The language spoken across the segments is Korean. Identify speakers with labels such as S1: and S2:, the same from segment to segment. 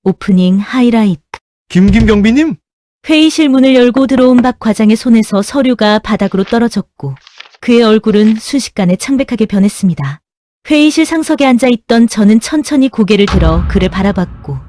S1: 오프닝 하이라이트.
S2: 김경비님?
S1: 회의실 문을 열고 들어온 박 과장의 손에서 서류가 바닥으로 떨어졌고 그의 얼굴은 순식간에 창백하게 변했습니다. 회의실 상석에 앉아있던 저는 천천히 고개를 들어 그를 바라봤고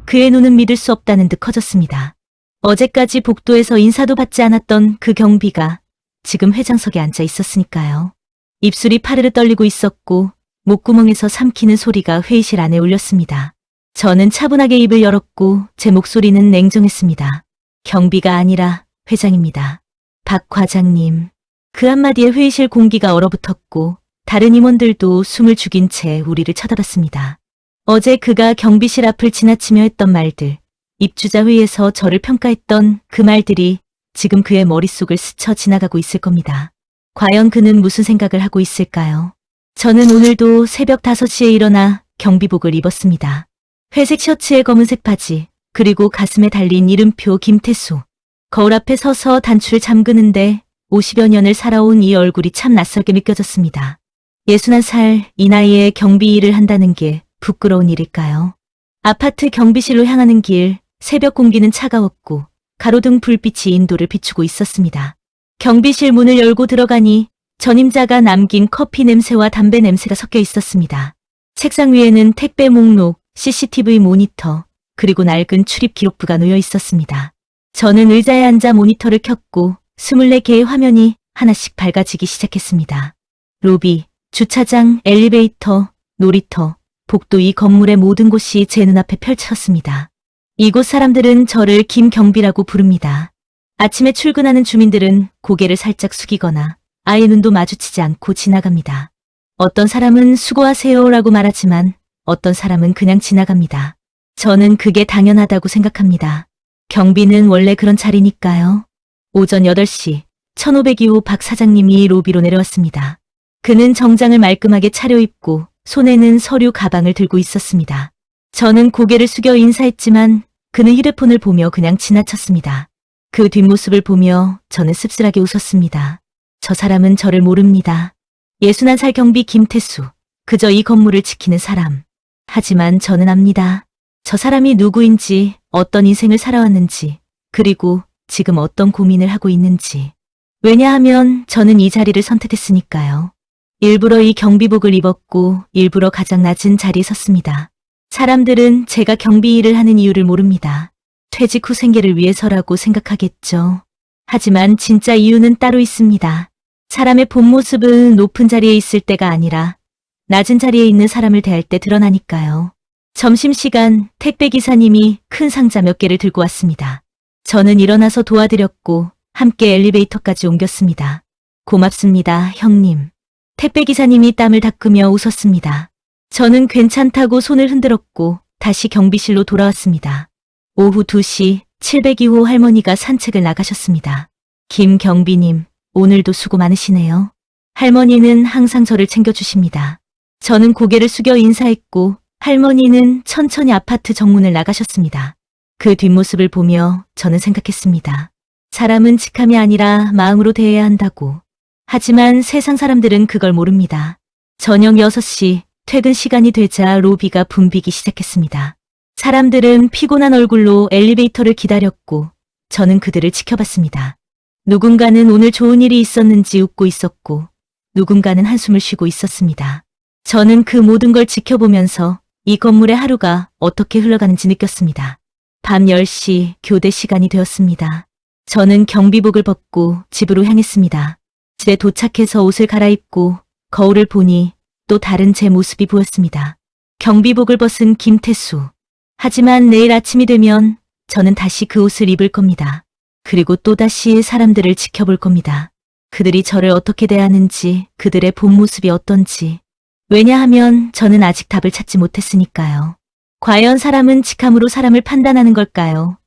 S1: 그의 눈은 믿을 수 없다는 듯 커졌습니다. 어제까지 복도에서 인사도 받지 않았던 그 경비가 지금 회장석에 앉아 있었으니까요. 입술이 파르르 떨리고 있었고 목구멍에서 삼키는 소리가 회의실 안에 울렸습니다. 저는 차분하게 입을 열었고 제 목소리는 냉정했습니다. 경비가 아니라 회장입니다. 박 과장님. 그 한마디에 회의실 공기가 얼어붙었고 다른 임원들도 숨을 죽인 채 우리를 쳐다봤습니다. 어제 그가 경비실 앞을 지나치며 했던 말들, 입주자 회의에서 저를 평가했던 그 말들이 지금 그의 머릿속을 스쳐 지나가고 있을 겁니다. 과연 그는 무슨 생각을 하고 있을까요? 저는 오늘도 새벽 5시에 일어나 경비복을 입었습니다. 회색 셔츠에 검은색 바지, 그리고 가슴에 달린 이름표 김태수. 거울 앞에 서서 단추를 잠그는데 50여 년을 살아온 이 얼굴이 참 낯설게 느껴졌습니다. 61살 이 나이에 경비 일을 한다는 게 부끄러운 일일까요? 아파트 경비실로 향하는 길, 새벽 공기는 차가웠고 가로등 불빛이 인도를 비추고 있었습니다. 경비실 문을 열고 들어가니 전임자가 남긴 커피 냄새와 담배 냄새가 섞여 있었습니다. 책상 위에는 택배 목록, CCTV 모니터, 그리고 낡은 출입 기록부가 놓여 있었습니다. 저는 의자에 앉아 모니터를 켰고 24개의 화면이 하나씩 밝아지기 시작했습니다. 로비, 주차장, 엘리베이터, 놀이터, 복도 이 건물의 모든 곳이 제 눈앞에 펼쳐졌습니다. 이곳 사람들은 저를 김경비라고 부릅니다. 아침에 출근하는 주민들은 고개를 살짝 숙이거나 아예 눈도 마주치지 않고 지나갑니다. 어떤 사람은 수고하세요라고 말하지만 어떤 사람은 그냥 지나갑니다. 저는 그게 당연하다고 생각합니다. 경비는 원래 그런 자리니까요. 오전 8시 1502호 박 사장님이 로비로 내려왔습니다. 그는 정장을 말끔하게 차려입고 손에는 서류 가방을 들고 있었습니다. 저는 고개를 숙여 인사했지만 그는 휴대폰을 보며 그냥 지나쳤습니다. 그 뒷모습을 보며 저는 씁쓸하게 웃었습니다. 저 사람은 저를 모릅니다. 61살 경비 김태수. 그저 이 건물을 지키는 사람. 하지만 저는 압니다. 저 사람이 누구인지, 어떤 인생을 살아왔는지, 그리고 지금 어떤 고민을 하고 있는지. 왜냐하면 저는 이 자리를 선택했으니까요. 일부러 이 경비복을 입었고 일부러 가장 낮은 자리에 섰습니다. 사람들은 제가 경비 일을 하는 이유를 모릅니다. 퇴직 후 생계를 위해서라고 생각하겠죠. 하지만 진짜 이유는 따로 있습니다. 사람의 본 모습은 높은 자리에 있을 때가 아니라 낮은 자리에 있는 사람을 대할 때 드러나니까요. 점심시간 택배기사님이 큰 상자 몇 개를 들고 왔습니다. 저는 일어나서 도와드렸고 함께 엘리베이터까지 옮겼습니다. 고맙습니다, 형님. 택배기사님이 땀을 닦으며 웃었습니다. 저는 괜찮다고 손을 흔들었고 다시 경비실로 돌아왔습니다. 오후 2시 702호 할머니가 산책을 나가셨습니다. 김경비님, 오늘도 수고 많으시네요. 할머니는 항상 저를 챙겨주십니다. 저는 고개를 숙여 인사했고 할머니는 천천히 아파트 정문을 나가셨습니다. 그 뒷모습을 보며 저는 생각했습니다. 사람은 직함이 아니라 마음으로 대해야 한다고. 하지만 세상 사람들은 그걸 모릅니다. 저녁 6시 퇴근 시간이 되자 로비가 붐비기 시작했습니다. 사람들은 피곤한 얼굴로 엘리베이터를 기다렸고 저는 그들을 지켜봤습니다. 누군가는 오늘 좋은 일이 있었는지 웃고 있었고 누군가는 한숨을 쉬고 있었습니다. 저는 그 모든 걸 지켜보면서 이 건물의 하루가 어떻게 흘러가는지 느꼈습니다. 밤 10시 교대 시간이 되었습니다. 저는 경비복을 벗고 집으로 향했습니다. 집에 도착해서 옷을 갈아입고 거울을 보니 또 다른 제 모습이 보였습니다. 경비복을 벗은 김태수. 하지만 내일 아침이 되면 저는 다시 그 옷을 입을 겁니다. 그리고 또다시 사람들을 지켜볼 겁니다. 그들이 저를 어떻게 대하는지, 그들의 본 모습이 어떤지. 왜냐하면 저는 아직 답을 찾지 못했으니까요. 과연 사람은 직함으로 사람을 판단하는 걸까요?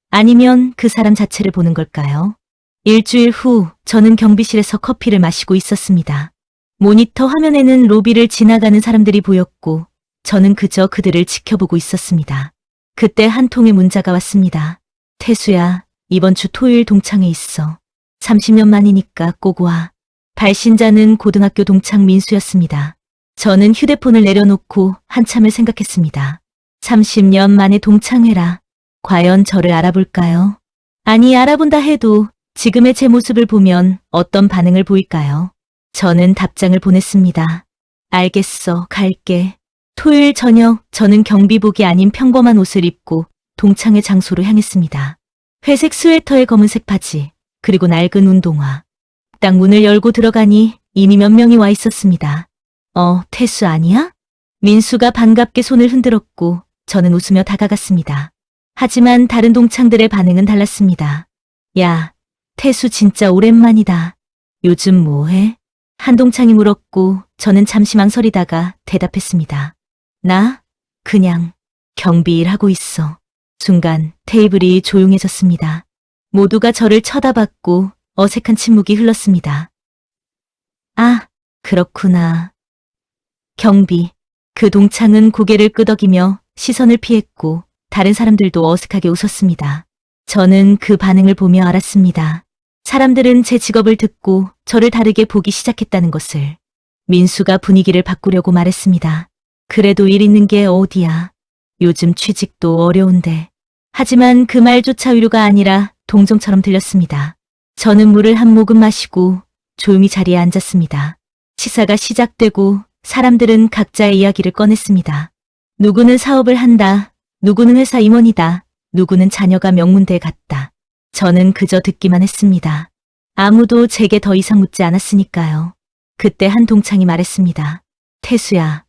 S1: 아니면 그 사람 자체를 보는 걸까요? 일주일 후 저는 경비실에서 커피를 마시고 있었습니다. 모니터 화면에는 로비를 지나가는 사람들이 보였고 저는 그저 그들을 지켜보고 있었습니다. 그때 한 통의 문자가 왔습니다. 태수야, 이번 주 토요일 동창회 있어. 30년 만이니까 꼭 와. 발신자는 고등학교 동창 민수였습니다. 저는 휴대폰을 내려놓고 한참을 생각했습니다. 30년 만에 동창회라. 과연 저를 알아볼까요? 아니, 알아본다 해도 지금의 제 모습을 보면 어떤 반응을 보일까요? 저는 답장을 보냈습니다. 알겠어, 갈게. 토요일 저녁, 저는 경비복이 아닌 평범한 옷을 입고 동창회 장소로 향했습니다. 회색 스웨터에 검은색 바지, 그리고 낡은 운동화. 딱 문을 열고 들어가니 이미 몇 명이 와 있었습니다. 태수 아니야? 민수가 반갑게 손을 흔들었고 저는 웃으며 다가갔습니다. 하지만 다른 동창들의 반응은 달랐습니다. 야, 태수 진짜 오랜만이다. 요즘 뭐해? 한 동창이 물었고 저는 잠시 망설이다가 대답했습니다. 나? 그냥 경비 일하고 있어. 순간 테이블이 조용해졌습니다. 모두가 저를 쳐다봤고 어색한 침묵이 흘렀습니다. 아, 그렇구나. 경비. 그 동창은 고개를 끄덕이며 시선을 피했고 다른 사람들도 어색하게 웃었습니다. 저는 그 반응을 보며 알았습니다. 사람들은 제 직업을 듣고 저를 다르게 보기 시작했다는 것을. 민수가 분위기를 바꾸려고 말했습니다. 그래도 일 있는 게 어디야. 요즘 취직도 어려운데. 하지만 그 말조차 위로가 아니라 동정처럼 들렸습니다. 저는 물을 한 모금 마시고 조용히 자리에 앉았습니다. 식사가 시작되고 사람들은 각자의 이야기를 꺼냈습니다. 누구는 사업을 한다. 누구는 회사 임원이다. 누구는 자녀가 명문대에 갔다. 저는 그저 듣기만 했습니다. 아무도 제게 더 이상 묻지 않았으니까요. 그때 한 동창이 말했습니다. 태수야,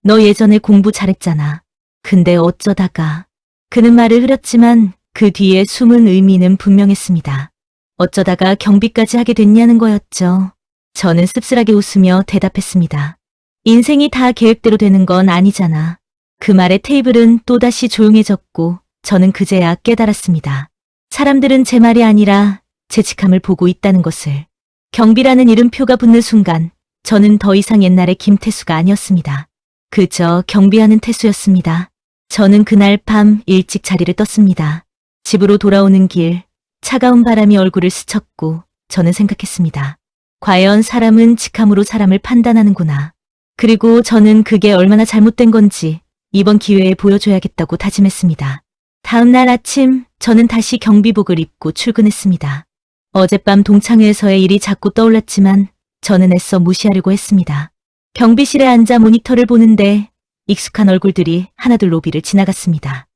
S1: 너 예전에 공부 잘했잖아. 근데 어쩌다가. 그는 말을 흐렸지만 그 뒤에 숨은 의미는 분명했습니다. 어쩌다가 경비까지 하게 됐냐는 거였죠. 저는 씁쓸하게 웃으며 대답했습니다. 인생이 다 계획대로 되는 건 아니잖아. 그 말에 테이블은 또다시 조용해졌고 저는 그제야 깨달았습니다. 사람들은 제 말이 아니라 제 직함을 보고 있다는 것을. 경비라는 이름표가 붙는 순간 저는 더 이상 옛날의 김태수가 아니었습니다. 그저 경비하는 태수였습니다. 저는 그날 밤 일찍 자리를 떴습니다. 집으로 돌아오는 길, 차가운 바람이 얼굴을 스쳤고 저는 생각했습니다. 과연 사람은 직함으로 사람을 판단하는구나. 그리고 저는 그게 얼마나 잘못된 건지 이번 기회에 보여줘야겠다고 다짐했습니다. 다음 날 아침 저는 다시 경비복을 입고 출근했습니다. 어젯밤 동창회에서의 일이 자꾸 떠올랐지만 저는 애써 무시하려고 했습니다. 경비실에 앉아 모니터를 보는데 익숙한 얼굴들이 하나둘 로비를 지나갔습니다.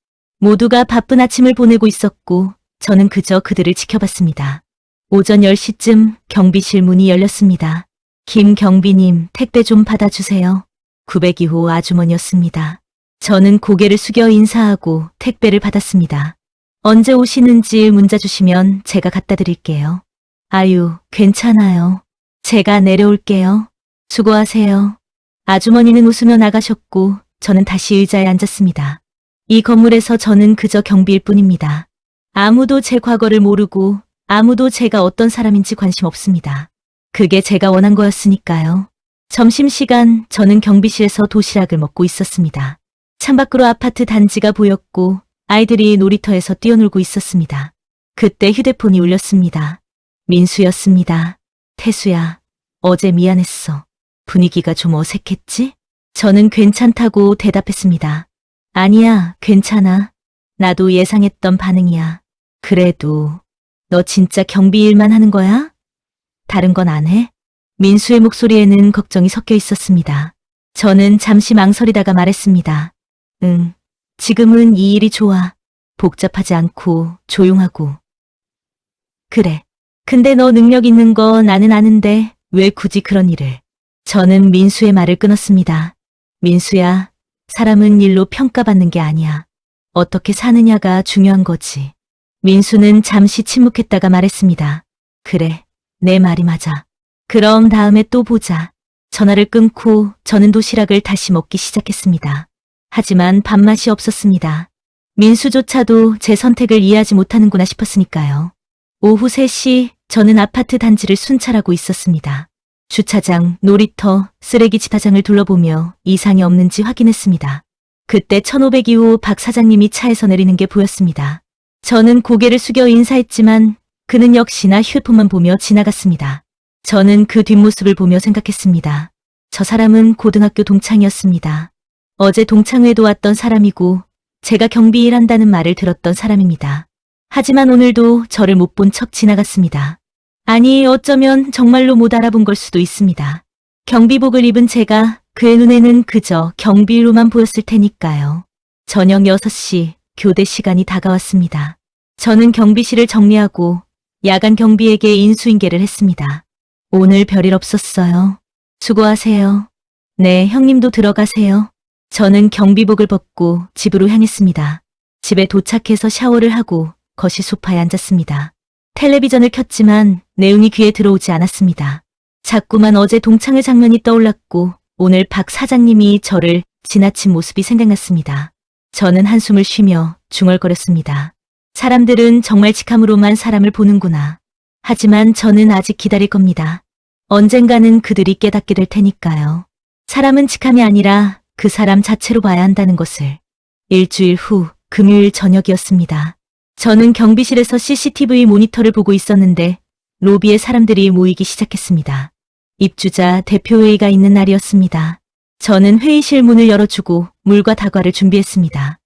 S1: 모두가 바쁜 아침을 보내고 있었고 저는 그저 그들을 지켜봤습니다. 오전 10시쯤 경비실 문이 열렸습니다. 김 경비님, 택배 좀 받아주세요. 902호 아주머니였습니다. 저는 고개를 숙여 인사하고 택배를 받았습니다. 언제 오시는지 문자 주시면 제가 갖다 드릴게요. 아유, 괜찮아요. 제가 내려올게요. 수고하세요. 아주머니는 웃으며 나가셨고 저는 다시 의자에 앉았습니다. 이 건물에서 저는 그저 경비일 뿐입니다. 아무도 제 과거를 모르고 아무도 제가 어떤 사람인지 관심 없습니다. 그게 제가 원한 거였으니까요. 점심시간 저는 경비실에서 도시락을 먹고 있었습니다. 창밖으로 아파트 단지가 보였고 아이들이 놀이터에서 뛰어놀고 있었습니다. 그때 휴대폰이 울렸습니다. 민수였습니다. 태수야, 어제 미안했어. 분위기가 좀 어색했지? 저는 괜찮다고 대답했습니다. 아니야, 괜찮아. 나도 예상했던 반응이야. 그래도 너 진짜 경비 일만 하는 거야? 다른 건 안 해? 민수의 목소리에는 걱정이 섞여 있었습니다. 저는 잠시 망설이다가 말했습니다. 응, 지금은 이 일이 좋아. 복잡하지 않고 조용하고. 그래. 근데 너 능력 있는 거 나는 아는데 왜 굳이 그런 일을. 저는 민수의 말을 끊었습니다. 민수야, 사람은 일로 평가받는 게 아니야. 어떻게 사느냐가 중요한 거지. 민수는 잠시 침묵했다가 말했습니다. 그래, 내 말이 맞아. 그럼 다음에 또 보자. 전화를 끊고 저는 도시락을 다시 먹기 시작했습니다. 하지만 밥맛이 없었습니다. 민수조차도 제 선택을 이해하지 못하는구나 싶었으니까요. 오후 3시 저는 아파트 단지를 순찰하고 있었습니다. 주차장, 놀이터, 쓰레기 집화장을 둘러보며 이상이 없는지 확인했습니다. 그때 1502호 박 사장님이 차에서 내리는 게 보였습니다. 저는 고개를 숙여 인사했지만 그는 역시나 휴대폰만 보며 지나갔습니다. 저는 그 뒷모습을 보며 생각했습니다. 저 사람은 고등학교 동창이었습니다. 어제 동창회도 왔던 사람이고 제가 경비 일한다는 말을 들었던 사람입니다. 하지만 오늘도 저를 못 본 척 지나갔습니다. 아니, 어쩌면 정말로 못 알아본 걸 수도 있습니다. 경비복을 입은 제가 그의 눈에는 그저 경비로만 보였을 테니까요. 저녁 6시 교대 시간이 다가왔습니다. 저는 경비실을 정리하고 야간 경비에게 인수인계를 했습니다. 오늘 별일 없었어요. 수고하세요. 네, 형님도 들어가세요. 저는 경비복을 벗고 집으로 향했습니다. 집에 도착해서 샤워를 하고 거실 소파에 앉았습니다. 텔레비전을 켰지만 내용이 귀에 들어오지 않았습니다. 자꾸만 어제 동창회 장면이 떠올랐고 오늘 박 사장님이 저를 지나친 모습이 생각났습니다. 저는 한숨을 쉬며 중얼거렸습니다. 사람들은 정말 직함으로만 사람을 보는구나. 하지만 저는 아직 기다릴 겁니다. 언젠가는 그들이 깨닫게 될 테니까요. 사람은 직함이 아니라 그 사람 자체로 봐야 한다는 것을. 일주일 후 금요일 저녁이었습니다. 저는 경비실에서 CCTV 모니터를 보고 있었는데 로비에 사람들이 모이기 시작했습니다. 입주자 대표회의가 있는 날이었습니다. 저는 회의실 문을 열어주고 물과 다과를 준비했습니다.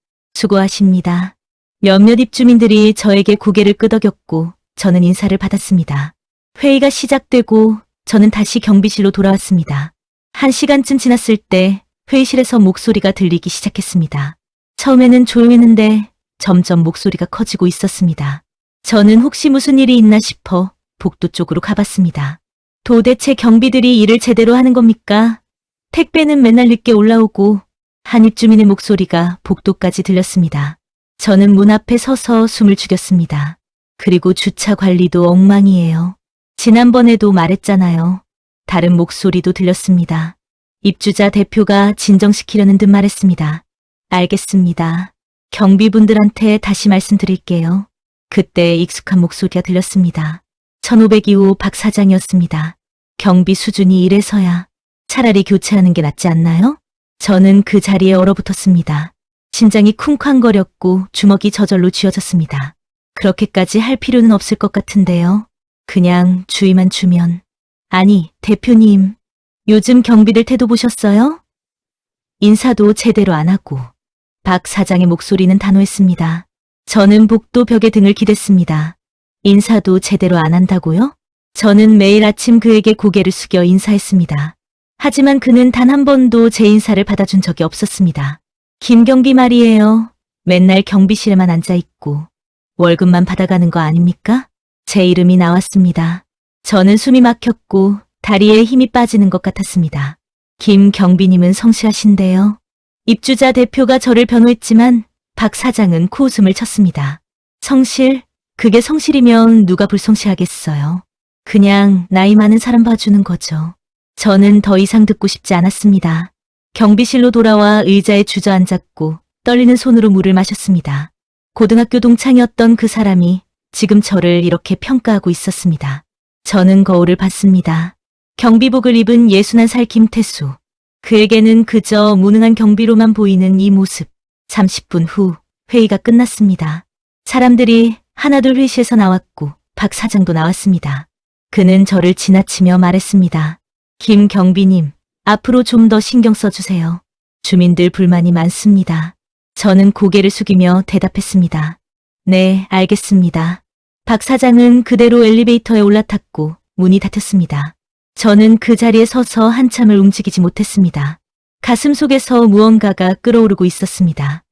S1: 수고하십니다. 몇몇 입주민들이 저에게 고개를 끄덕였고 저는 인사를 받았습니다. 회의가 시작되고 저는 다시 경비실로 돌아왔습니다. 1시간쯤 지났을 때 회의실에서 목소리가 들리기 시작했습니다. 처음에는 조용했는데 점점 목소리가 커지고 있었습니다. 저는 혹시 무슨 일이 있나 싶어 복도 쪽으로 가봤습니다. 도대체 경비들이 일을 제대로 하는 겁니까? 택배는 맨날 늦게 올라오고. 한 입주민의 목소리가 복도까지 들렸습니다. 저는 문 앞에 서서 숨을 죽였습니다. 그리고 주차 관리도 엉망이에요. 지난번에도 말했잖아요. 다른 목소리도 들렸습니다. 입주자 대표가 진정시키려는 듯 말했습니다. 알겠습니다. 경비분들한테 다시 말씀드릴게요. 그때 익숙한 목소리가 들렸습니다. 1502호 박 사장이었습니다. 경비 수준이 이래서야 차라리 교체하는 게 낫지 않나요? 저는 그 자리에 얼어붙었습니다. 심장이 쿵쾅거렸고 주먹이 저절로 쥐어졌습니다. 그렇게까지 할 필요는 없을 것 같은데요. 그냥 주의만 주면. 아니, 대표님. 요즘 경비들 태도 보셨어요? 인사도 제대로 안 하고. 박 사장의 목소리는 단호했습니다. 저는 복도 벽에 등을 기댔습니다. 인사도 제대로 안 한다고요? 저는 매일 아침 그에게 고개를 숙여 인사했습니다. 하지만 그는 단 한 번도 제 인사를 받아준 적이 없었습니다. 김경비 말이에요. 맨날 경비실에만 앉아있고 월급만 받아가는 거 아닙니까? 제 이름이 나왔습니다. 저는 숨이 막혔고 다리에 힘이 빠지는 것 같았습니다. 김 경비님은 성실하신데요. 입주자 대표가 저를 변호했지만 박 사장은 코웃음을 쳤습니다. 성실? 그게 성실이면 누가 불성실하겠어요. 그냥 나이 많은 사람 봐주는 거죠. 저는 더 이상 듣고 싶지 않았습니다. 경비실로 돌아와 의자에 주저앉았고 떨리는 손으로 물을 마셨습니다. 고등학교 동창이었던 그 사람이 지금 저를 이렇게 평가하고 있었습니다. 저는 거울을 봤습니다. 경비복을 입은 61살 김태수. 그에게는 그저 무능한 경비로만 보이는 이 모습. 30분 후 회의가 끝났습니다. 사람들이 하나둘 회의실에서 나왔고 박 사장도 나왔습니다. 그는 저를 지나치며 말했습니다. 김 경비님, 앞으로 좀 더 신경 써주세요. 주민들 불만이 많습니다. 저는 고개를 숙이며 대답했습니다. 네, 알겠습니다. 박 사장은 그대로 엘리베이터에 올라탔고 문이 닫혔습니다. 저는 그 자리에 서서 한참을 움직이지 못했습니다. 가슴 속에서 무언가가 끓어오르고 있었습니다.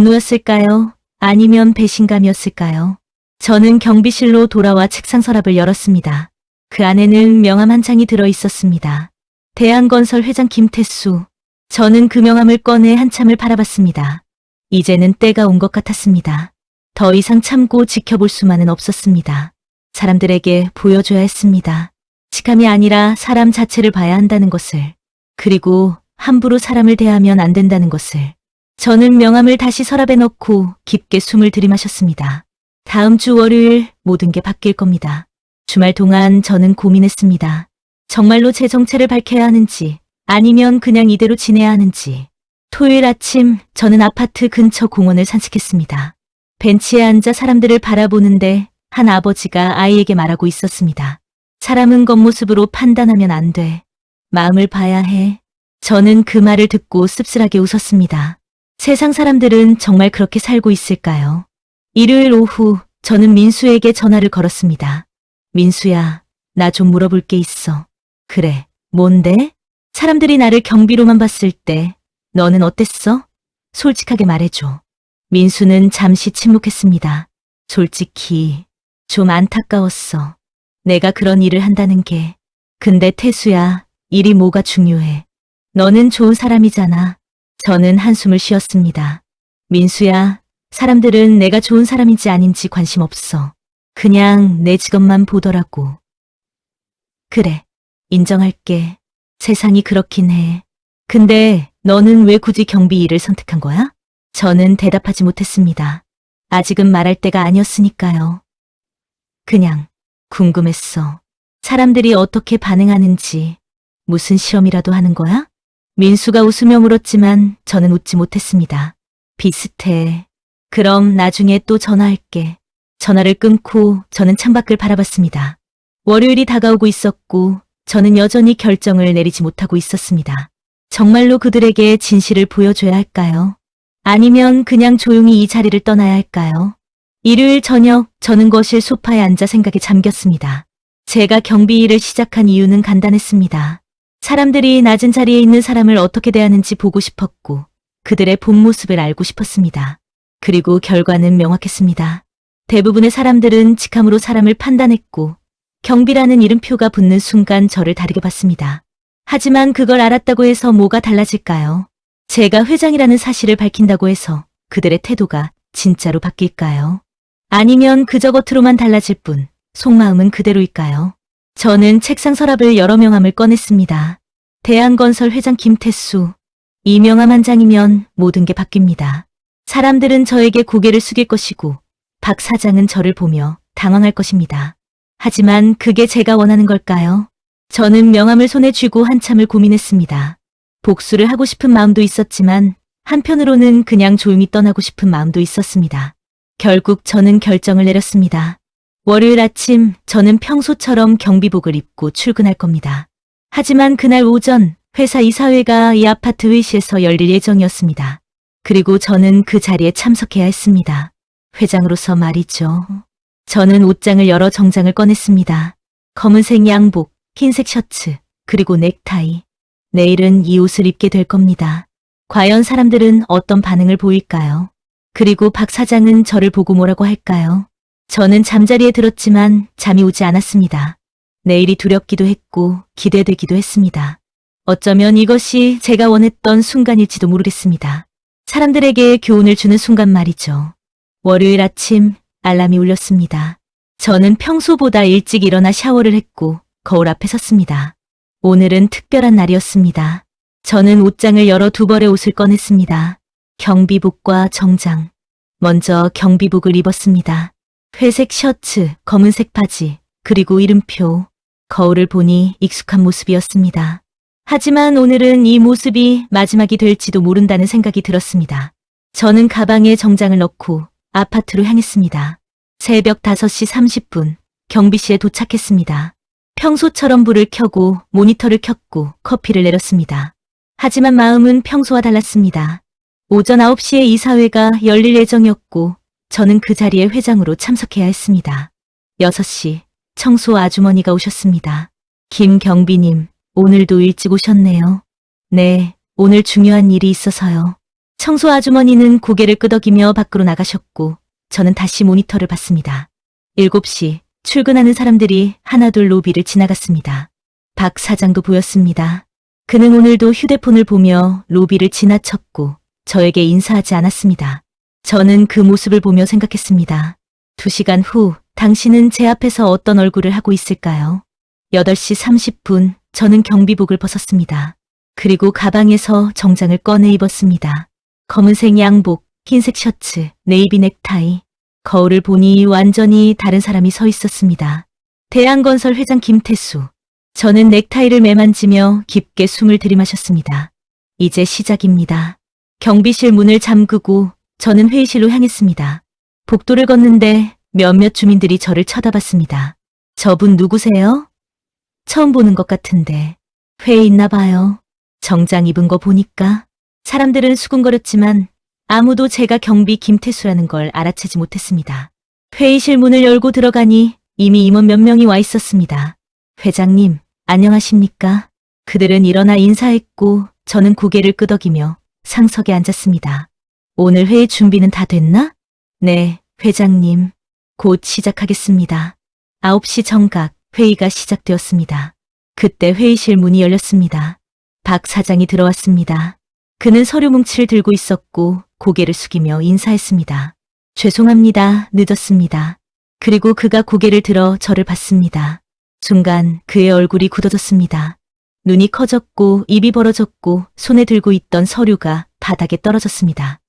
S1: 분노였을까요? 아니면 배신감이었을까요? 저는 경비실로 돌아와 책상 서랍을 열었습니다. 그 안에는 명함 한 장이 들어 있었습니다. 대한건설 회장 김태수. 저는 그 명함을 꺼내 한참을 바라봤습니다. 이제는 때가 온 것 같았습니다. 더 이상 참고 지켜볼 수만은 없었습니다. 사람들에게 보여줘야 했습니다. 직함이 아니라 사람 자체를 봐야 한다는 것을. 그리고 함부로 사람을 대하면 안 된다는 것을. 저는 명함을 다시 서랍에 넣고 깊게 숨을 들이마셨습니다. 다음 주 월요일 모든 게 바뀔 겁니다. 주말 동안 저는 고민했습니다. 정말로 제 정체를 밝혀야 하는지 아니면 그냥 이대로 지내야 하는지. 토요일 아침 저는 아파트 근처 공원을 산책했습니다. 벤치에 앉아 사람들을 바라보는데 한 아버지가 아이에게 말하고 있었습니다. 사람은 겉모습으로 판단하면 안 돼. 마음을 봐야 해. 저는 그 말을 듣고 씁쓸하게 웃었습니다. 세상 사람들은 정말 그렇게 살고 있을까요? 일요일 오후 저는 민수에게 전화를 걸었습니다. 민수야, 나 좀 물어볼 게 있어. 그래, 뭔데? 사람들이 나를 경비로만 봤을 때 너는 어땠어? 솔직하게 말해줘. 민수는 잠시 침묵했습니다. 솔직히 좀 안타까웠어. 내가 그런 일을 한다는 게. 근데 태수야, 일이 뭐가 중요해. 너는 좋은 사람이잖아. 저는 한숨을 쉬었습니다. 민수야, 사람들은 내가 좋은 사람인지 아닌지 관심 없어. 그냥 내 직업만 보더라고. 그래, 인정할게. 세상이 그렇긴 해. 근데 너는 왜 굳이 경비 일을 선택한 거야? 저는 대답하지 못했습니다. 아직은 말할 때가 아니었으니까요. 그냥 궁금했어. 사람들이 어떻게 반응하는지. 무슨 실험이라도 하는 거야? 민수가 웃으며 물었지만 저는 웃지 못했습니다. 비슷해. 그럼 나중에 또 전화할게. 전화를 끊고 저는 창밖을 바라봤습니다. 월요일이 다가오고 있었고 저는 여전히 결정을 내리지 못하고 있었습니다. 정말로 그들에게 진실을 보여줘야 할까요? 아니면 그냥 조용히 이 자리를 떠나야 할까요? 일요일 저녁 저는 거실 소파에 앉아 생각에 잠겼습니다. 제가 경비 일을 시작한 이유는 간단했습니다. 사람들이 낮은 자리에 있는 사람을 어떻게 대하는지 보고 싶었고 그들의 본 모습을 알고 싶었습니다. 그리고 결과는 명확했습니다. 대부분의 사람들은 직함으로 사람을 판단했고 경비라는 이름표가 붙는 순간 저를 다르게 봤습니다. 하지만 그걸 알았다고 해서 뭐가 달라질까요? 제가 회장이라는 사실을 밝힌다고 해서 그들의 태도가 진짜로 바뀔까요? 아니면 그저 겉으로만 달라질 뿐 속마음은 그대로일까요? 저는 책상 서랍을 여러 명함을 꺼냈습니다. 대한건설 회장 김태수. 이 명함 한 장이면 모든 게 바뀝니다. 사람들은 저에게 고개를 숙일 것이고 박 사장은 저를 보며 당황할 것입니다. 하지만 그게 제가 원하는 걸까요? 저는 명함을 손에 쥐고 한참을 고민했습니다. 복수를 하고 싶은 마음도 있었지만 한편으로는 그냥 조용히 떠나고 싶은 마음도 있었습니다. 결국 저는 결정을 내렸습니다. 월요일 아침 저는 평소처럼 경비복을 입고 출근할 겁니다. 하지만 그날 오전 회사 이사회가 이 아파트 회의실에서 열릴 예정이었습니다. 그리고 저는 그 자리에 참석해야 했습니다. 회장으로서 말이죠. 저는 옷장을 열어 정장을 꺼냈습니다. 검은색 양복, 흰색 셔츠, 그리고 넥타이. 내일은 이 옷을 입게 될 겁니다. 과연 사람들은 어떤 반응을 보일까요? 그리고 박 사장은 저를 보고 뭐라고 할까요? 저는 잠자리에 들었지만 잠이 오지 않았습니다. 내일이 두렵기도 했고 기대되기도 했습니다. 어쩌면 이것이 제가 원했던 순간일지도 모르겠습니다. 사람들에게 교훈을 주는 순간 말이죠. 월요일 아침 알람이 울렸습니다. 저는 평소보다 일찍 일어나 샤워를 했고 거울 앞에 섰습니다. 오늘은 특별한 날이었습니다. 저는 옷장을 열어 두 벌의 옷을 꺼냈습니다. 경비복과 정장. 먼저 경비복을 입었습니다. 회색 셔츠, 검은색 바지, 그리고 이름표. 거울을 보니 익숙한 모습이었습니다. 하지만 오늘은 이 모습이 마지막이 될지도 모른다는 생각이 들었습니다. 저는 가방에 정장을 넣고 아파트로 향했습니다. 새벽 5시 30분 경비실에 도착했습니다. 평소처럼 불을 켜고 모니터를 켰고 커피를 내렸습니다. 하지만 마음은 평소와 달랐습니다. 오전 9시에 이사회가 열릴 예정이었고 저는 그 자리에 회장으로 참석해야 했습니다. 6시 청소 아주머니가 오셨습니다. 김 경비님, 오늘도 일찍 오셨네요. 네, 오늘 중요한 일이 있어서요. 청소 아주머니는 고개를 끄덕이며 밖으로 나가셨고 저는 다시 모니터를 봤습니다. 7시 출근하는 사람들이 하나둘 로비를 지나갔습니다. 박 사장도 보였습니다. 그는 오늘도 휴대폰을 보며 로비를 지나쳤고 저에게 인사하지 않았습니다. 저는 그 모습을 보며 생각했습니다. 2시간 후 당신은 제 앞에서 어떤 얼굴을 하고 있을까요? 8시 30분 저는 경비복을 벗었습니다. 그리고 가방에서 정장을 꺼내 입었습니다. 검은색 양복, 흰색 셔츠, 네이비 넥타이. 거울을 보니 완전히 다른 사람이 서 있었습니다. 대한건설 회장 김태수. 저는 넥타이를 매만지며 깊게 숨을 들이마셨습니다. 이제 시작입니다. 경비실 문을 잠그고 저는 회의실로 향했습니다. 복도를 걷는데 몇몇 주민들이 저를 쳐다봤습니다. 저분 누구세요? 처음 보는 것 같은데 회의 있나 봐요. 정장 입은 거 보니까. 사람들은 수군거렸지만 아무도 제가 경비 김태수라는 걸 알아채지 못했습니다. 회의실 문을 열고 들어가니 이미 임원 몇 명이 와 있었습니다. 회장님, 안녕하십니까? 그들은 일어나 인사했고 저는 고개를 끄덕이며 상석에 앉았습니다. 오늘 회의 준비는 다 됐나? 네, 회장님. 곧 시작하겠습니다. 9시 정각 회의가 시작되었습니다. 그때 회의실 문이 열렸습니다. 박 사장이 들어왔습니다. 그는 서류 뭉치를 들고 있었고 고개를 숙이며 인사했습니다. 죄송합니다. 늦었습니다. 그리고 그가 고개를 들어 저를 봤습니다. 순간 그의 얼굴이 굳어졌습니다. 눈이 커졌고 입이 벌어졌고 손에 들고 있던 서류가 바닥에 떨어졌습니다.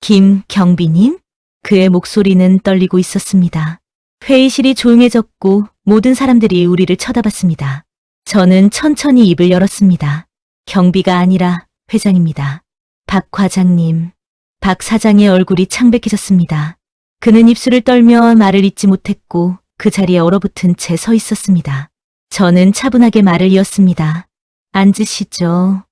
S1: 김경비님? 그의 목소리는 떨리고 있었습니다. 회의실이 조용해졌고 모든 사람들이 우리를 쳐다봤습니다. 저는 천천히 입을 열었습니다. 경비가 아니라 회장입니다. 박 과장님. 박 사장의 얼굴이 창백해졌습니다. 그는 입술을 떨며 말을 잇지 못했고 그 자리에 얼어붙은 채 서 있었습니다. 저는 차분하게 말을 이었습니다. 앉으시죠.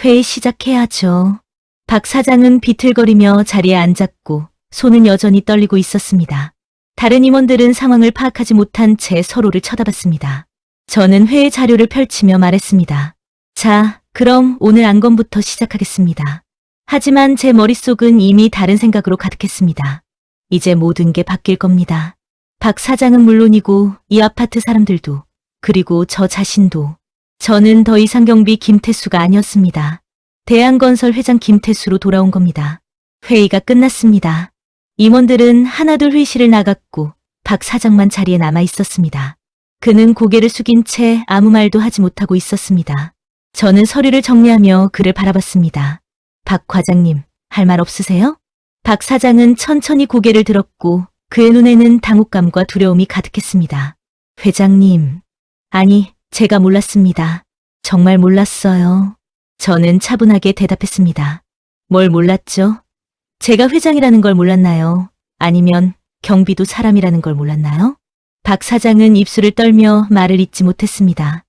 S1: 회의 시작해야죠. 박 사장은 비틀거리며 자리에 앉았고 손은 여전히 떨리고 있었습니다. 다른 임원들은 상황을 파악하지 못한 채 서로를 쳐다봤습니다. 저는 회의 자료를 펼치며 말했습니다. 자, 그럼 오늘 안건부터 시작하겠습니다. 하지만 제 머릿속은 이미 다른 생각으로 가득했습니다. 이제 모든 게 바뀔 겁니다. 박 사장은 물론이고 이 아파트 사람들도 그리고 저 자신도 저는 더 이상 경비 김태수가 아니었습니다. 대한건설 회장 김태수로 돌아온 겁니다. 회의가 끝났습니다. 임원들은 하나둘 회의실을 나갔고 박 사장만 자리에 남아 있었습니다. 그는 고개를 숙인 채 아무 말도 하지 못하고 있었습니다. 저는 서류를 정리하며 그를 바라봤습니다. 박 과장님, 할 말 없으세요? 박 사장은 천천히 고개를 들었고 그의 눈에는 당혹감과 두려움이 가득했습니다. 회장님, 아니, 제가 몰랐습니다. 정말 몰랐어요. 저는 차분하게 대답했습니다. 뭘 몰랐죠? 제가 회장이라는 걸 몰랐나요? 아니면 경비도 사람이라는 걸 몰랐나요? 박 사장은 입술을 떨며 말을 잇지 못했습니다.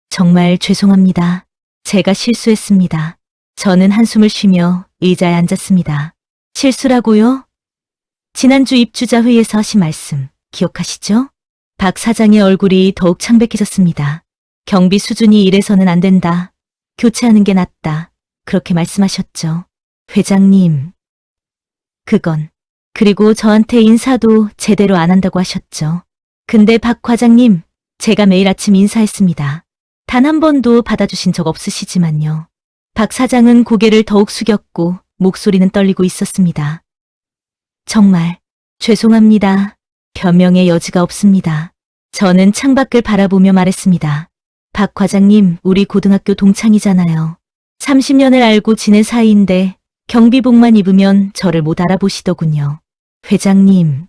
S1: 정말 죄송합니다. 제가 실수했습니다. 저는 한숨을 쉬며 의자에 앉았습니다. 실수라고요? 지난주 입주자 회의에서 하신 말씀 기억하시죠? 박 사장의 얼굴이 더욱 창백해졌습니다. 경비 수준이 이래서는 안 된다. 교체하는 게 낫다. 그렇게 말씀하셨죠. 회장님. 그리고 저한테 인사도 제대로 안 한다고 하셨죠. 근데 박 과장님, 제가 매일 아침 인사했습니다. 단 한 번도 받아주신 적 없으시지만요. 박 사장은 고개를 더욱 숙였고 목소리는 떨리고 있었습니다. 정말 죄송합니다. 변명의 여지가 없습니다. 저는 창밖을 바라보며 말했습니다. 박 과장님, 우리 고등학교 동창이잖아요. 30년을 알고 지낸 사이인데 경비복만 입으면 저를 못 알아보시더군요. 회장님.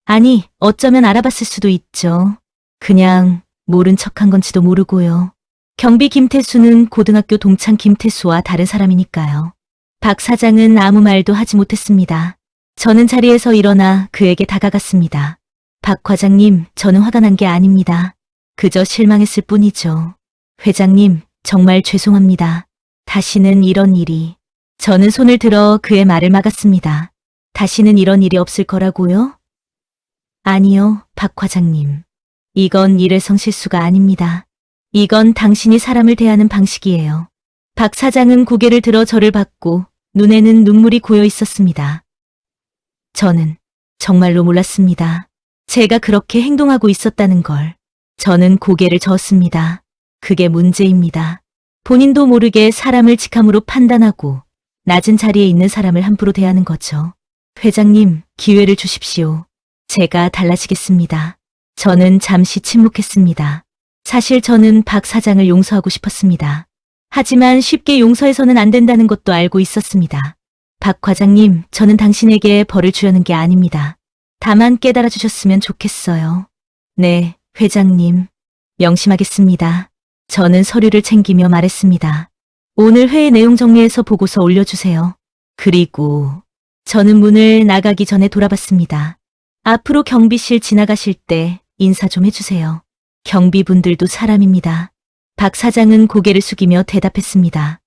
S1: 아니, 어쩌면 알아봤을 수도 있죠. 그냥 모른 척한 건지도 모르고요. 경비 김태수는 고등학교 동창 김태수와 다른 사람이니까요. 박 사장은 아무 말도 하지 못했습니다. 저는 자리에서 일어나 그에게 다가갔습니다. 박 과장님, 저는 화가 난 게 아닙니다. 그저 실망했을 뿐이죠. 회장님, 정말 죄송합니다. 다시는 이런 일이. 저는 손을 들어 그의 말을 막았습니다. 다시는 이런 일이 없을 거라고요? 아니요, 박 과장님. 이건 일회성 실수가 아닙니다. 이건 당신이 사람을 대하는 방식이에요. 박 사장은 고개를 들어 저를 봤고 눈에는 눈물이 고여 있었습니다. 저는 정말로 몰랐습니다. 제가 그렇게 행동하고 있었다는 걸. 저는 고개를 저었습니다. 그게 문제입니다. 본인도 모르게 사람을 직함으로 판단하고 낮은 자리에 있는 사람을 함부로 대하는 거죠. 회장님, 기회를 주십시오. 제가 달라지겠습니다. 저는 잠시 침묵했습니다. 사실 저는 박 사장을 용서하고 싶었습니다. 하지만 쉽게 용서해서는 안 된다는 것도 알고 있었습니다. 박 과장님, 저는 당신에게 벌을 주려는 게 아닙니다. 다만 깨달아 주셨으면 좋겠어요. 네, 회장님. 명심하겠습니다. 저는 서류를 챙기며 말했습니다. 오늘 회의 내용 정리해서 보고서 올려주세요. 그리고 저는 문을 나가기 전에 돌아봤습니다. 앞으로 경비실 지나가실 때 인사 좀 해주세요. 경비분들도 사람입니다. 박 사장은 고개를 숙이며 대답했습니다.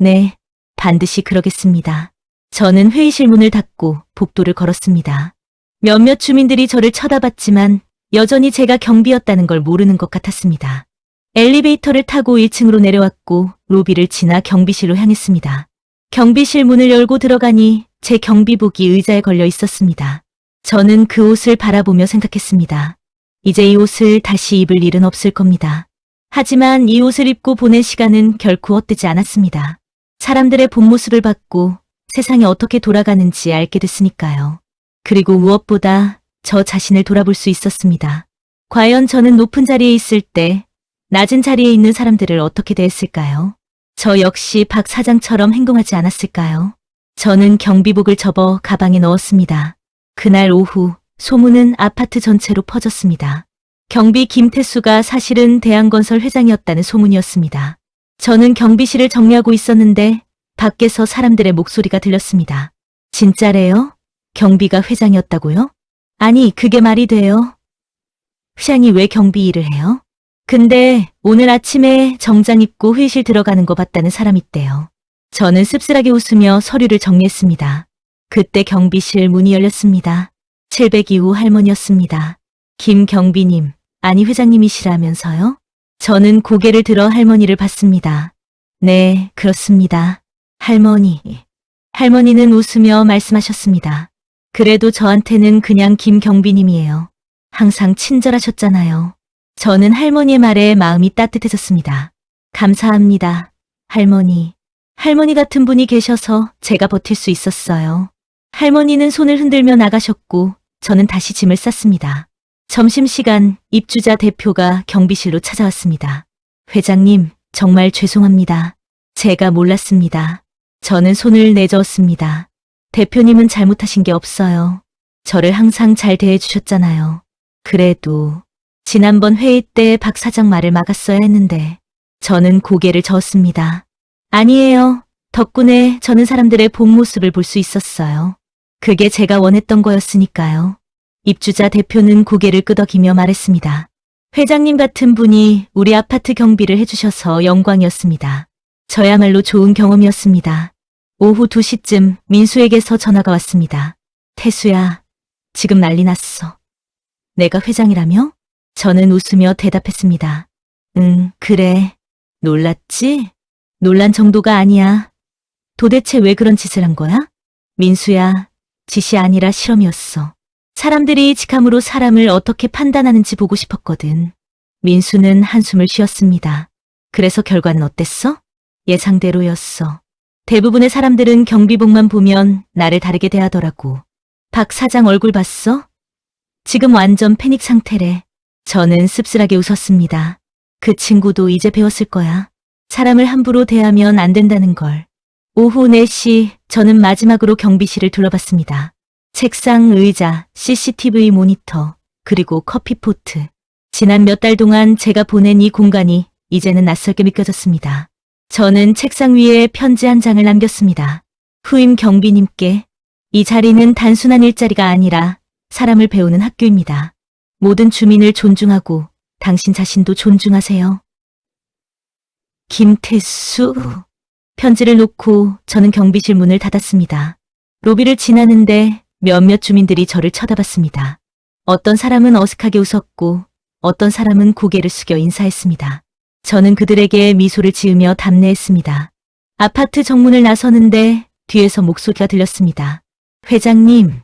S1: 네, 반드시 그러겠습니다. 저는 회의실 문을 닫고 복도를 걸었습니다. 몇몇 주민들이 저를 쳐다봤지만 여전히 제가 경비였다는 걸 모르는 것 같았습니다. 엘리베이터를 타고 1층으로 내려왔고 로비를 지나 경비실로 향했습니다. 경비실 문을 열고 들어가니 제 경비복이 의자에 걸려 있었습니다. 저는 그 옷을 바라보며 생각했습니다. 이제 이 옷을 다시 입을 일은 없을 겁니다. 하지만 이 옷을 입고 보낸 시간은 결코 헛되지 않았습니다. 사람들의 본 모습을 봤고 세상이 어떻게 돌아가는지 알게 됐으니까요. 그리고 무엇보다 저 자신을 돌아볼 수 있었습니다. 과연 저는 높은 자리에 있을 때 낮은 자리에 있는 사람들을 어떻게 대했을까요? 저 역시 박 사장처럼 행동하지 않았을까요? 저는 경비복을 접어 가방에 넣었습니다. 그날 오후 소문은 아파트 전체로 퍼졌습니다. 경비 김태수가 사실은 대한건설 회장이었다는 소문이었습니다. 저는 경비실을 정리하고 있었는데 밖에서 사람들의 목소리가 들렸습니다. 진짜래요? 경비가 회장이었다고요? 아니, 그게 말이 돼요? 회장이 왜 경비 일을 해요? 근데 오늘 아침에 정장 입고 회의실 들어가는 거 봤다는 사람 있대요. 저는 씁쓸하게 웃으며 서류를 정리했습니다. 그때 경비실 문이 열렸습니다. 702호 할머니였습니다. 김 경비님, 아니 회장님이시라면서요? 저는 고개를 들어 할머니를 봤습니다. 네, 그렇습니다. 할머니. 할머니는 웃으며 말씀하셨습니다. 그래도 저한테는 그냥 김 경비님이에요. 항상 친절하셨잖아요. 저는 할머니의 말에 마음이 따뜻해졌습니다. 감사합니다, 할머니. 할머니 같은 분이 계셔서 제가 버틸 수 있었어요. 할머니는 손을 흔들며 나가셨고 저는 다시 짐을 쌌습니다. 점심시간 입주자 대표가 경비실로 찾아왔습니다. 회장님, 정말 죄송합니다. 제가 몰랐습니다. 저는 손을 내저었습니다. 대표님은 잘못하신 게 없어요. 저를 항상 잘 대해주셨잖아요. 그래도 지난번 회의 때 박 사장 말을 막았어야 했는데 저는 고개를 저었습니다. 아니에요. 덕분에 저는 사람들의 본 모습을 볼 수 있었어요. 그게 제가 원했던 거였으니까요. 입주자 대표는 고개를 끄덕이며 말했습니다. 회장님 같은 분이 우리 아파트 경비를 해주셔서 영광이었습니다. 저야말로 좋은 경험이었습니다. 오후 2시쯤 민수에게서 전화가 왔습니다. 태수야, 지금 난리 났어. 내가 회장이라며? 저는 웃으며 대답했습니다. 응, 그래. 놀랐지? 놀란 정도가 아니야. 도대체 왜 그런 짓을 한 거야? 민수야, 짓이 아니라 실험이었어. 사람들이 직함으로 사람을 어떻게 판단하는지 보고 싶었거든. 민수는 한숨을 쉬었습니다. 그래서 결과는 어땠어? 예상대로였어. 대부분의 사람들은 경비복만 보면 나를 다르게 대하더라고. 박 사장 얼굴 봤어? 지금 완전 패닉 상태래. 저는 씁쓸하게 웃었습니다. 그 친구도 이제 배웠을 거야. 사람을 함부로 대하면 안 된다는 걸. 오후 4시 저는 마지막으로 경비실을 둘러봤습니다. 책상, 의자, CCTV 모니터, 그리고 커피포트. 지난 몇 달 동안 제가 보낸 이 공간이 이제는 낯설게 느껴졌습니다. 저는 책상 위에 편지 한 장을 남겼습니다. 후임 경비님께, 이 자리는 단순한 일자리가 아니라 사람을 배우는 학교입니다. 모든 주민을 존중하고 당신 자신도 존중하세요. 김태수. 편지를 놓고 저는 경비실 문을 닫았습니다. 로비를 지나는데 몇몇 주민들이 저를 쳐다봤습니다. 어떤 사람은 어색하게 웃었고 어떤 사람은 고개를 숙여 인사했습니다. 저는 그들에게 미소를 지으며 답례했습니다. 아파트 정문을 나서는데 뒤에서 목소리가 들렸습니다. 회장님.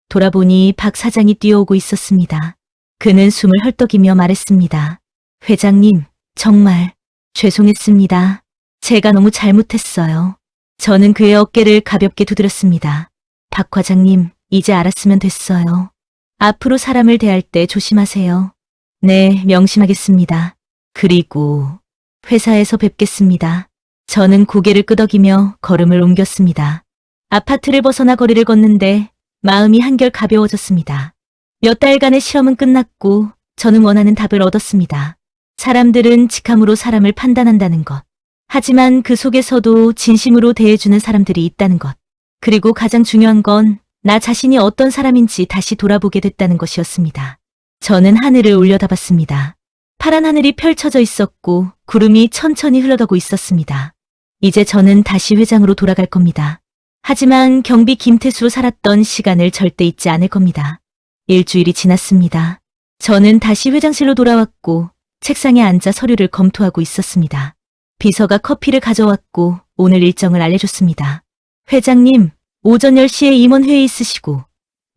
S1: 돌아보니 박 사장이 뛰어오고 있었습니다. 그는 숨을 헐떡이며 말했습니다. 회장님, 정말 죄송했습니다. 제가 너무 잘못했어요. 저는 그의 어깨를 가볍게 두드렸습니다. 박 과장님, 이제 알았으면 됐어요. 앞으로 사람을 대할 때 조심하세요. 네, 명심하겠습니다. 그리고 회사에서 뵙겠습니다. 저는 고개를 끄덕이며 걸음을 옮겼습니다. 아파트를 벗어나 거리를 걷는데 마음이 한결 가벼워졌습니다. 몇 달간의 실험은 끝났고 저는 원하는 답을 얻었습니다. 사람들은 직함으로 사람을 판단한다는 것. 하지만 그 속에서도 진심으로 대해주는 사람들이 있다는 것. 그리고 가장 중요한 건 나 자신이 어떤 사람인지 다시 돌아보게 됐다는 것이었습니다. 저는 하늘을 올려다봤습니다. 파란 하늘이 펼쳐져 있었고 구름이 천천히 흘러가고 있었습니다. 이제 저는 다시 회장으로 돌아갈 겁니다. 하지만 경비 김태수로 살았던 시간을 절대 잊지 않을 겁니다. 일주일이 지났습니다. 저는 다시 회장실로 돌아왔고 책상에 앉아 서류를 검토하고 있었습니다. 비서가 커피를 가져왔고 오늘 일정을 알려줬습니다. 회장님, 오전 10시에 임원회의 있으시고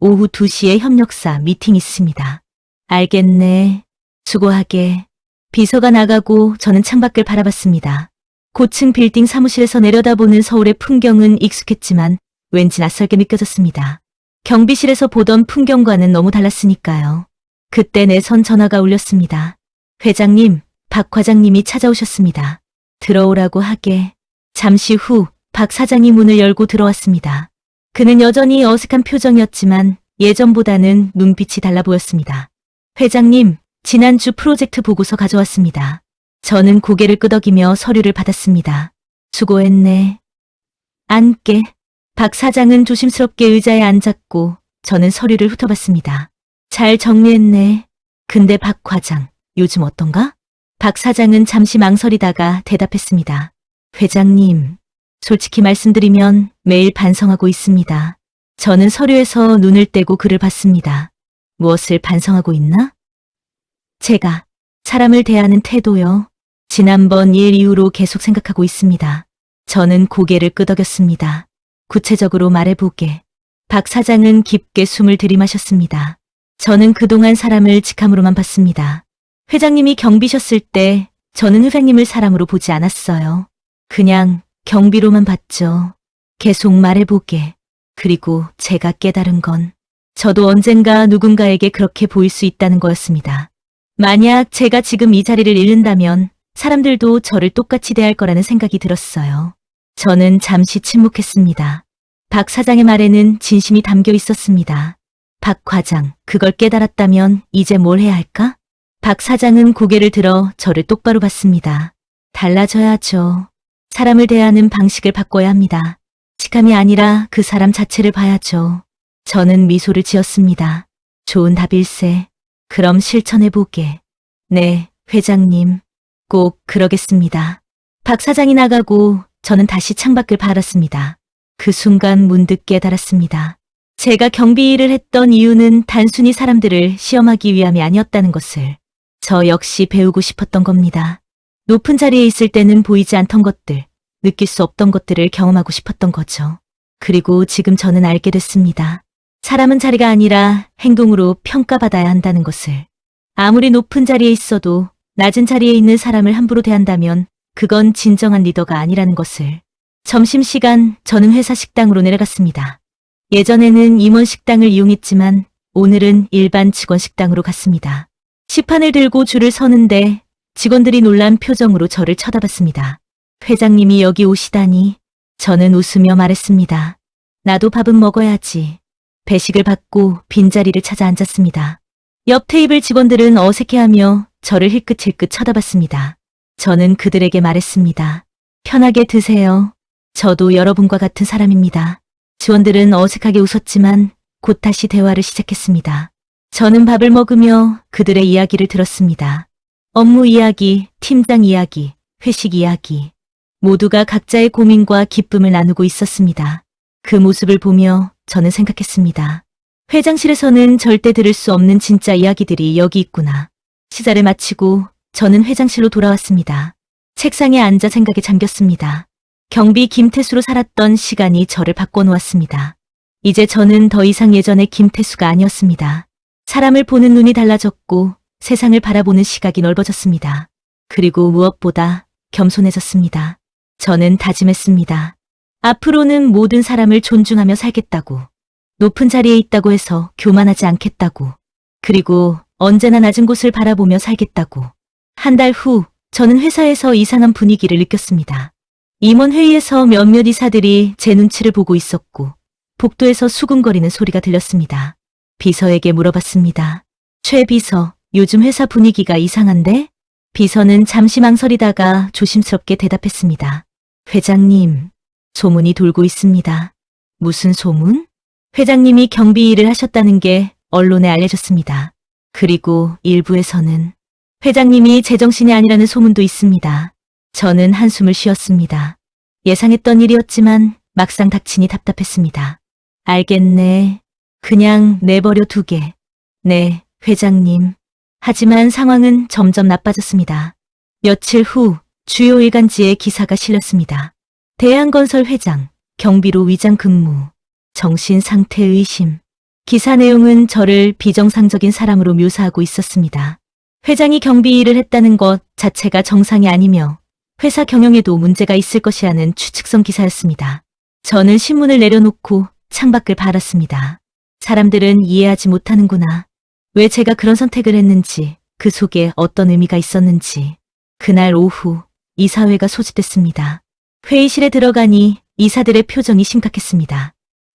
S1: 오후 2시에 협력사 미팅 있습니다. 알겠네. 수고하게. 비서가 나가고 저는 창밖을 바라봤습니다. 고층 빌딩 사무실에서 내려다보는 서울의 풍경은 익숙했지만 왠지 낯설게 느껴졌습니다. 경비실에서 보던 풍경과는 너무 달랐으니까요. 그때 내 선 전화가 울렸습니다. 회장님, 박 과장님이 찾아오셨습니다. 들어오라고 하게. 잠시 후 박 사장이 문을 열고 들어왔습니다. 그는 여전히 어색한 표정이었지만 예전보다는 눈빛이 달라 보였습니다. 회장님, 지난주 프로젝트 보고서 가져왔습니다. 저는 고개를 끄덕이며 서류를 받았습니다. 수고했네. 앉게. 박 사장은 조심스럽게 의자에 앉았고 저는 서류를 훑어봤습니다. 잘 정리했네. 근데 박 과장, 요즘 어떤가? 박 사장은 잠시 망설이다가 대답했습니다. 회장님, 솔직히 말씀드리면 매일 반성하고 있습니다. 저는 서류에서 눈을 떼고 글을 봤습니다. 무엇을 반성하고 있나? 제가 사람을 대하는 태도요. 지난번 일 이후로 계속 생각하고 있습니다. 저는 고개를 끄덕였습니다. 구체적으로 말해보게. 박 사장은 깊게 숨을 들이마셨습니다. 저는 그동안 사람을 직함으로만 봤습니다. 회장님이 경비셨을 때 저는 회장님을 사람으로 보지 않았어요. 그냥 경비로만 봤죠. 계속 말해보게. 그리고 제가 깨달은 건 저도 언젠가 누군가에게 그렇게 보일 수 있다는 거였습니다. 만약 제가 지금 이 자리를 잃는다면 사람들도 저를 똑같이 대할 거라는 생각이 들었어요. 저는 잠시 침묵했습니다. 박 사장의 말에는 진심이 담겨 있었습니다. 박 과장, 그걸 깨달았다면 이제 뭘 해야 할까? 박 사장은 고개를 들어 저를 똑바로 봤습니다. 달라져야죠. 사람을 대하는 방식을 바꿔야 합니다. 직함이 아니라 그 사람 자체를 봐야죠. 저는 미소를 지었습니다. 좋은 답일세. 그럼 실천해보게. 네, 회장님. 꼭 그러겠습니다. 박 사장이 나가고 저는 다시 창밖을 바랐습니다. 그 순간 문득 깨달았습니다. 제가 경비 일을 했던 이유는 단순히 사람들을 시험하기 위함이 아니었다는 것을 저 역시 배우고 싶었던 겁니다. 높은 자리에 있을 때는 보이지 않던 것들, 느낄 수 없던 것들을 경험하고 싶었던 거죠. 그리고 지금 저는 알게 됐습니다. 사람은 자리가 아니라 행동으로 평가받아야 한다는 것을. 아무리 높은 자리에 있어도 낮은 자리에 있는 사람을 함부로 대한다면 그건 진정한 리더가 아니라는 것을. 점심시간 저는 회사 식당으로 내려갔습니다. 예전에는 임원 식당을 이용했지만 오늘은 일반 직원 식당으로 갔습니다. 식판을 들고 줄을 서는데 직원들이 놀란 표정으로 저를 쳐다봤습니다. 회장님이 여기 오시다니. 저는 웃으며 말했습니다. 나도 밥은 먹어야지. 배식을 받고 빈자리를 찾아 앉았습니다. 옆 테이블 직원들은 어색해하며 저를 힐끗힐끗 쳐다봤습니다. 저는 그들에게 말했습니다. 편하게 드세요. 저도 여러분과 같은 사람입니다. 직원들은 어색하게 웃었지만 곧 다시 대화를 시작했습니다. 저는 밥을 먹으며 그들의 이야기를 들었습니다. 업무 이야기, 팀장 이야기, 회식 이야기. 모두가 각자의 고민과 기쁨을 나누고 있었습니다. 그 모습을 보며 저는 생각했습니다. 회장실에서는 절대 들을 수 없는 진짜 이야기들이 여기 있구나. 시자를 마치고 저는 회장실로 돌아왔습니다. 책상에 앉아 생각에 잠겼습니다. 경비 김태수로 살았던 시간이 저를 바꿔놓았습니다. 이제 저는 더 이상 예전의 김태수가 아니었습니다. 사람을 보는 눈이 달라졌고 세상을 바라보는 시각이 넓어졌습니다. 그리고 무엇보다 겸손해졌습니다. 저는 다짐했습니다. 앞으로는 모든 사람을 존중하며 살겠다고. 높은 자리에 있다고 해서 교만하지 않겠다고. 그리고 언제나 낮은 곳을 바라보며 살겠다고. 한 달 후 저는 회사에서 이상한 분위기를 느꼈습니다. 임원회의에서 몇몇 이사들이 제 눈치를 보고 있었고 복도에서 수군거리는 소리가 들렸습니다. 비서에게 물어봤습니다. 최 비서, 요즘 회사 분위기가 이상한데? 비서는 잠시 망설이다가 조심스럽게 대답했습니다. 회장님, 소문이 돌고 있습니다. 무슨 소문? 회장님이 경비 일을 하셨다는 게 언론에 알려졌습니다. 그리고 일부에서는 회장님이 제정신이 아니라는 소문도 있습니다. 저는 한숨을 쉬었습니다. 예상했던 일이었지만 막상 닥치니 답답했습니다. 알겠네. 그냥 내버려 두게. 네, 회장님. 하지만 상황은 점점 나빠졌습니다. 며칠 후 주요 일간지에 기사가 실렸습니다. 대한건설 회장, 경비로 위장 근무, 정신 상태 의심. 기사 내용은 저를 비정상적인 사람으로 묘사하고 있었습니다. 회장이 경비 일을 했다는 것 자체가 정상이 아니며 회사 경영에도 문제가 있을 것이라는 추측성 기사였습니다. 저는 신문을 내려놓고 창밖을 바랐습니다. 사람들은 이해하지 못하는구나. 왜 제가 그런 선택을 했는지, 그 속에 어떤 의미가 있었는지. 그날 오후 이사회가 소집됐습니다. 회의실에 들어가니 이사들의 표정이 심각했습니다.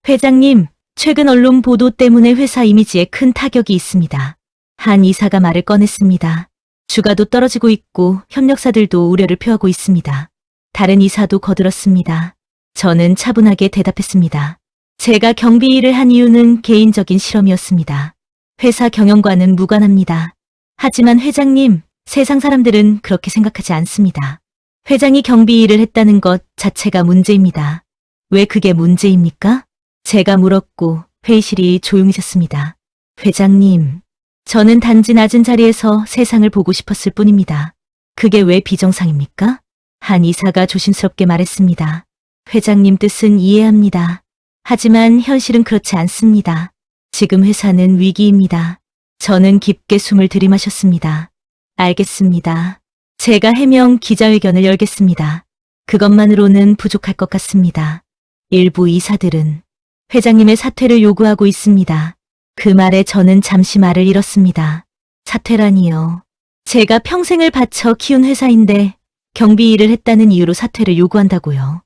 S1: 회장님, 최근 언론 보도 때문에 회사 이미지에 큰 타격이 있습니다. 한 이사가 말을 꺼냈습니다. 주가도 떨어지고 있고 협력사들도 우려를 표하고 있습니다. 다른 이사도 거들었습니다. 저는 차분하게 대답했습니다. 제가 경비 일을 한 이유는 개인적인 실험이었습니다. 회사 경영과는 무관합니다. 하지만 회장님, 세상 사람들은 그렇게 생각하지 않습니다. 회장이 경비 일을 했다는 것 자체가 문제입니다. 왜 그게 문제입니까? 제가 물었고 회의실이 조용해졌습니다. 회장님, 저는 단지 낮은 자리에서 세상을 보고 싶었을 뿐입니다. 그게 왜 비정상입니까? 한 이사가 조심스럽게 말했습니다. 회장님 뜻은 이해합니다. 하지만 현실은 그렇지 않습니다. 지금 회사는 위기입니다. 저는 깊게 숨을 들이마셨습니다. 알겠습니다. 제가 해명 기자회견을 열겠습니다. 그것만으로는 부족할 것 같습니다. 일부 이사들은 회장님의 사퇴를 요구하고 있습니다. 그 말에 저는 잠시 말을 잃었습니다. 사퇴라니요. 제가 평생을 바쳐 키운 회사인데 경비 일을 했다는 이유로 사퇴를 요구한다고요.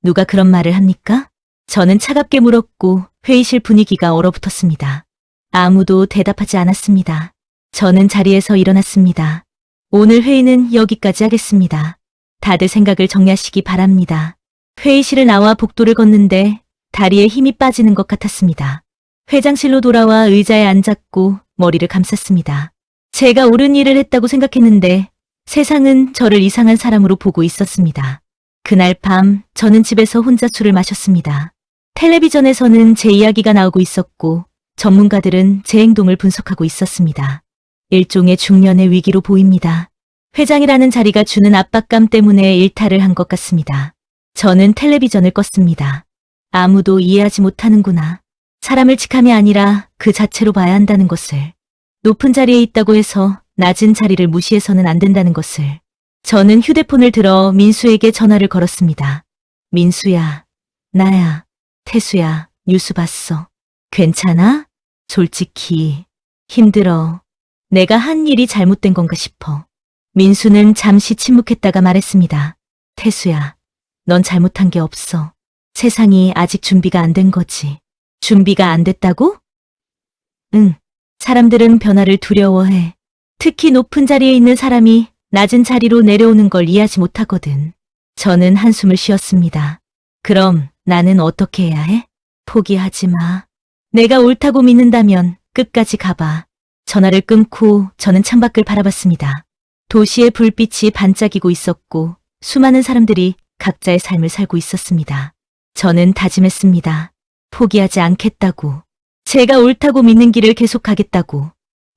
S1: 누가 그런 말을 합니까? 저는 차갑게 물었고 회의실 분위기가 얼어붙었습니다. 아무도 대답하지 않았습니다. 저는 자리에서 일어났습니다. 오늘 회의는 여기까지 하겠습니다. 다들 생각을 정리하시기 바랍니다. 회의실을 나와 복도를 걷는데 다리에 힘이 빠지는 것 같았습니다. 회장실로 돌아와 의자에 앉았고 머리를 감쌌습니다. 제가 옳은 일을 했다고 생각했는데 세상은 저를 이상한 사람으로 보고 있었습니다. 그날 밤 저는 집에서 혼자 술을 마셨습니다. 텔레비전에서는 제 이야기가 나오고 있었고 전문가들은 제 행동을 분석하고 있었습니다. 일종의 중년의 위기로 보입니다. 회장이라는 자리가 주는 압박감 때문에 일탈을 한 것 같습니다. 저는 텔레비전을 껐습니다. 아무도 이해하지 못하는구나. 사람을 직함이 아니라 그 자체로 봐야 한다는 것을. 높은 자리에 있다고 해서 낮은 자리를 무시해서는 안 된다는 것을. 저는 휴대폰을 들어 민수에게 전화를 걸었습니다. 민수야, 나야, 태수야, 뉴스 봤어. 괜찮아? 솔직히 힘들어. 내가 한 일이 잘못된 건가 싶어. 민수는 잠시 침묵했다가 말했습니다. 태수야, 넌 잘못한 게 없어. 세상이 아직 준비가 안 된 거지. 준비가 안 됐다고? 응. 사람들은 변화를 두려워해. 특히 높은 자리에 있는 사람이 낮은 자리로 내려오는 걸 이해하지 못하거든. 저는 한숨을 쉬었습니다. 그럼 나는 어떻게 해야 해? 포기하지 마. 내가 옳다고 믿는다면 끝까지 가봐. 전화를 끊고 저는 창밖을 바라봤습니다. 도시의 불빛이 반짝이고 있었고 수많은 사람들이 각자의 삶을 살고 있었습니다. 저는 다짐했습니다. 포기하지 않겠다고. 제가 옳다고 믿는 길을 계속하겠다고.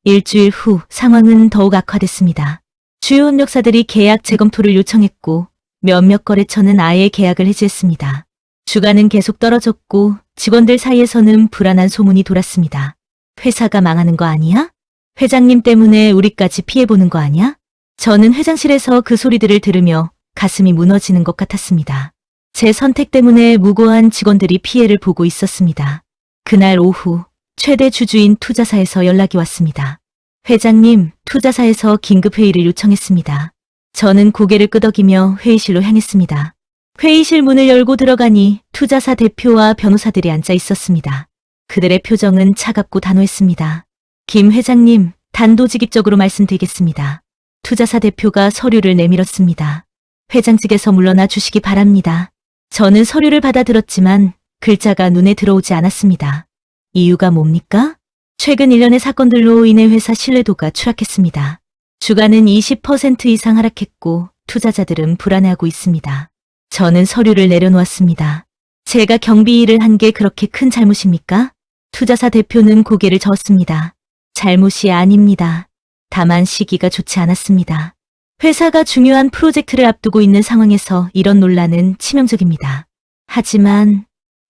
S1: 일주일 후 상황은 더욱 악화됐습니다. 주요 협력사들이 계약 재검토를 요청했고 몇몇 거래처는 아예 계약을 해지했습니다. 주가는 계속 떨어졌고 직원들 사이에서는 불안한 소문이 돌았습니다. 회사가 망하는 거 아니야? 회장님 때문에 우리까지 피해보는 거 아니야? 저는 회장실에서 그 소리들을 들으며 가슴이 무너지는 것 같았습니다. 제 선택 때문에 무고한 직원들이 피해를 보고 있었습니다. 그날 오후 최대 주주인 투자사에서 연락이 왔습니다. 회장님, 투자사에서 긴급회의를 요청했습니다. 저는 고개를 끄덕이며 회의실로 향했습니다. 회의실 문을 열고 들어가니 투자사 대표와 변호사들이 앉아 있었습니다. 그들의 표정은 차갑고 단호했습니다. 김 회장님, 단도직입적으로 말씀드리겠습니다. 투자사 대표가 서류를 내밀었습니다. 회장직에서 물러나 주시기 바랍니다. 저는 서류를 받아들었지만 글자가 눈에 들어오지 않았습니다. 이유가 뭡니까? 최근 1년의 사건들로 인해 회사 신뢰도가 추락했습니다. 주가는 20% 이상 하락했고 투자자들은 불안해하고 있습니다. 저는 서류를 내려놓았습니다. 제가 경비 일을 한 게 그렇게 큰 잘못입니까? 투자사 대표는 고개를 저었습니다. 잘못이 아닙니다. 다만 시기가 좋지 않았습니다. 회사가 중요한 프로젝트를 앞두고 있는 상황에서 이런 논란은 치명적입니다. 하지만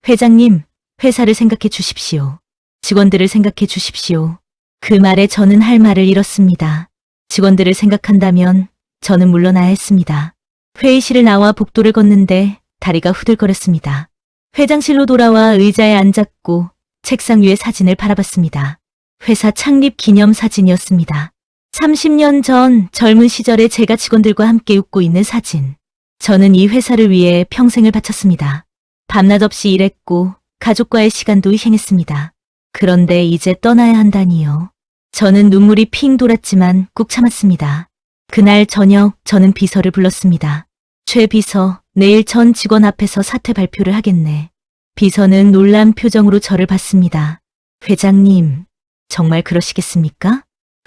S1: 회장님, 회사를 생각해 주십시오. 직원들을 생각해 주십시오. 그 말에 저는 할 말을 잃었습니다. 직원들을 생각한다면 저는 물러나야 했습니다. 회의실을 나와 복도를 걷는데 다리가 후들거렸습니다. 회장실로 돌아와 의자에 앉았고 책상 위에 사진을 바라봤습니다. 회사 창립 기념 사진이었습니다. 30년 전 젊은 시절에 제가 직원들과 함께 웃고 있는 사진. 저는 이 회사를 위해 평생을 바쳤습니다. 밤낮 없이 일했고 가족과의 시간도 희생했습니다. 그런데 이제 떠나야 한다니요. 저는 눈물이 핑 돌았지만 꾹 참았습니다. 그날 저녁 저는 비서를 불렀습니다. 최 비서, 내일 전 직원 앞에서 사퇴 발표를 하겠네. 비서는 놀란 표정으로 저를 봤습니다. 회장님, 정말 그러시겠습니까?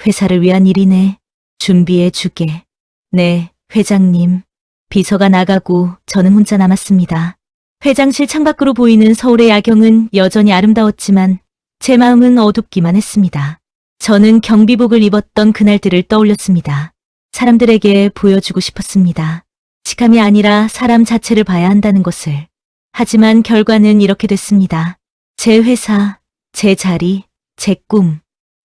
S1: 회사를 위한 일이네. 준비해 주게. 네, 회장님. 비서가 나가고 저는 혼자 남았습니다. 회장실 창밖으로 보이는 서울의 야경은 여전히 아름다웠지만 제 마음은 어둡기만 했습니다. 저는 경비복을 입었던 그날들을 떠올렸습니다. 사람들에게 보여주고 싶었습니다. 직함이 아니라 사람 자체를 봐야 한다는 것을. 하지만 결과는 이렇게 됐습니다. 제 회사, 제 자리, 제 꿈,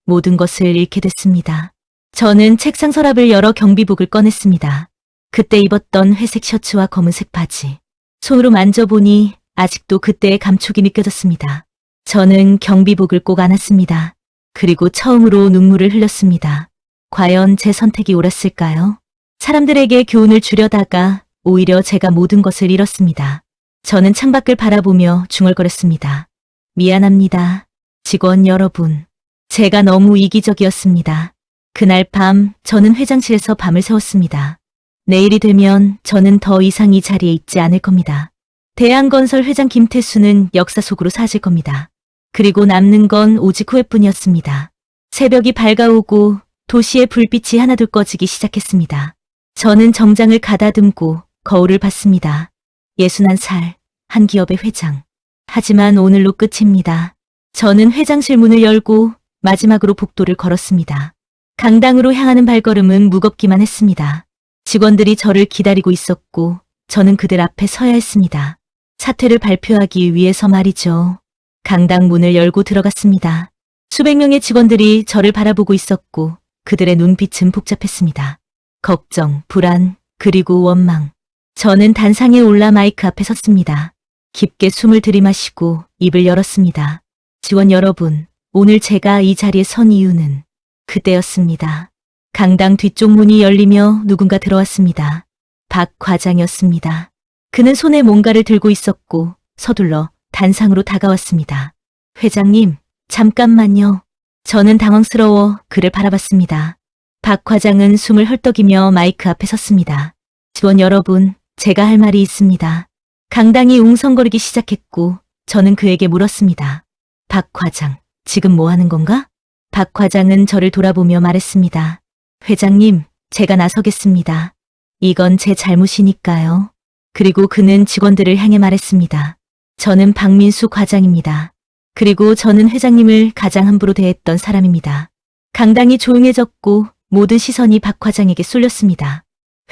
S1: 모든 것을 잃게 됐습니다. 저는 책상 서랍을 열어 경비복을 꺼냈습니다. 그때 입었던 회색 셔츠와 검은색 바지. 손으로 만져보니 아직도 그때의 감촉이 느껴졌습니다. 저는 경비복을 꼭 안았습니다. 그리고 처음으로 눈물을 흘렸습니다. 과연 제 선택이 옳았을까요? 사람들에게 교훈을 주려다가 오히려 제가 모든 것을 잃었습니다. 저는 창밖을 바라보며 중얼거렸습니다. 미안합니다. 직원 여러분. 제가 너무 이기적이었습니다. 그날 밤 저는 회장실에서 밤을 새웠습니다. 내일이 되면 저는 더 이상 이 자리에 있지 않을 겁니다. 대한건설 회장 김태수는 역사 속으로 사라질 겁니다. 그리고 남는 건 오직 후회뿐이었습니다. 새벽이 밝아오고 도시의 불빛이 하나둘 꺼지기 시작했습니다. 저는 정장을 가다듬고 거울을 봤습니다. 61살, 한 기업의 회장. 하지만 오늘로 끝입니다. 저는 회장실 문을 열고 마지막으로 복도를 걸었습니다. 강당으로 향하는 발걸음은 무겁기만 했습니다. 직원들이 저를 기다리고 있었고 저는 그들 앞에 서야 했습니다. 사퇴를 발표하기 위해서 말이죠. 강당 문을 열고 들어갔습니다. 수백 명의 직원들이 저를 바라보고 있었고 그들의 눈빛은 복잡했습니다. 걱정, 불안, 그리고 원망. 저는 단상에 올라 마이크 앞에 섰습니다. 깊게 숨을 들이마시고 입을 열었습니다. 직원 여러분, 오늘 제가 이 자리에 선 이유는 그때였습니다. 강당 뒤쪽 문이 열리며 누군가 들어왔습니다. 박 과장이었습니다. 그는 손에 뭔가를 들고 있었고 서둘러 단상으로 다가왔습니다. 회장님, 잠깐만요. 저는 당황스러워 그를 바라봤습니다. 박 과장은 숨을 헐떡이며 마이크 앞에 섰습니다. 직원 여러분, 제가 할 말이 있습니다. 강당이 웅성거리기 시작했고 저는 그에게 물었습니다. 박 과장, 지금 뭐 하는 건가? 박 과장은 저를 돌아보며 말했습니다. 회장님, 제가 나서겠습니다. 이건 제 잘못이니까요. 그리고 그는 직원들을 향해 말했습니다. 저는 박민수 과장입니다. 그리고 저는 회장님을 가장 함부로 대했던 사람입니다. 강당이 조용해졌고 모든 시선이 박 과장에게 쏠렸습니다.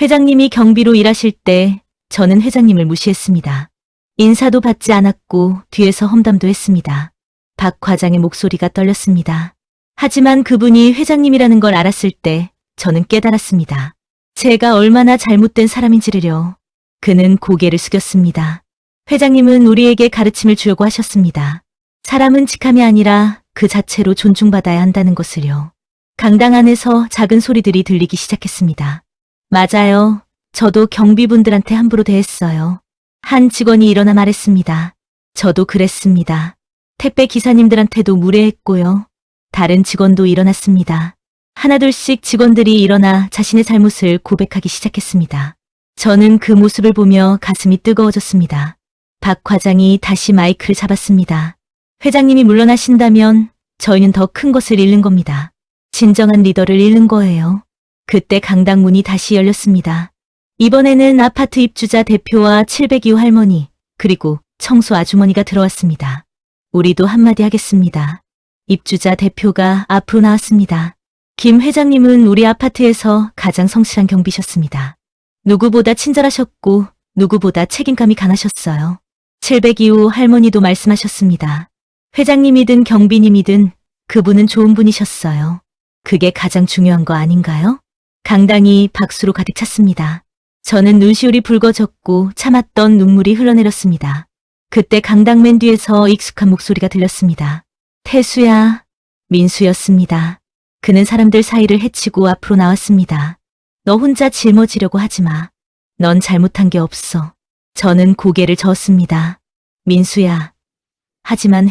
S1: 회장님이 경비로 일하실 때 저는 회장님을 무시했습니다. 인사도 받지 않았고 뒤에서 험담도 했습니다. 박 과장의 목소리가 떨렸습니다. 하지만 그분이 회장님이라는 걸 알았을 때 저는 깨달았습니다. 제가 얼마나 잘못된 사람인지를요. 그는 고개를 숙였습니다. 회장님은 우리에게 가르침을 주려고 하셨습니다. 사람은 직함이 아니라 그 자체로 존중받아야 한다는 것을요. 강당 안에서 작은 소리들이 들리기 시작했습니다. 맞아요. 저도 경비분들한테 함부로 대했어요. 한 직원이 일어나 말했습니다. 저도 그랬습니다. 택배 기사님들한테도 무례했고요. 다른 직원도 일어났습니다. 하나둘씩 직원들이 일어나 자신의 잘못을 고백하기 시작했습니다. 저는 그 모습을 보며 가슴이 뜨거워졌습니다. 박 과장이 다시 마이크를 잡았습니다. 회장님이 물러나신다면 저희는 더 큰 것을 잃는 겁니다. 진정한 리더를 잃는 거예요. 그때 강당 문이 다시 열렸습니다. 이번에는 아파트 입주자 대표와 702호 할머니, 그리고 청소 아주머니가 들어왔습니다. 우리도 한마디 하겠습니다. 입주자 대표가 앞으로 나왔습니다. 김 회장님은 우리 아파트에서 가장 성실한 경비셨습니다. 누구보다 친절하셨고 누구보다 책임감이 강하셨어요. 702호 할머니도 말씀하셨습니다. 회장님이든 경비님이든 그분은 좋은 분이셨어요. 그게 가장 중요한 거 아닌가요? 강당이 박수로 가득 찼습니다. 저는 눈시울이 붉어졌고 참았던 눈물이 흘러내렸습니다. 그때 강당 맨 뒤에서 익숙한 목소리가 들렸습니다. 태수야, 민수였습니다. 그는 사람들 사이를 헤치고 앞으로 나왔습니다. 너 혼자 짊어지려고 하지 마. 넌 잘못한 게 없어. 저는 고개를 저었습니다. 민수야. 하지만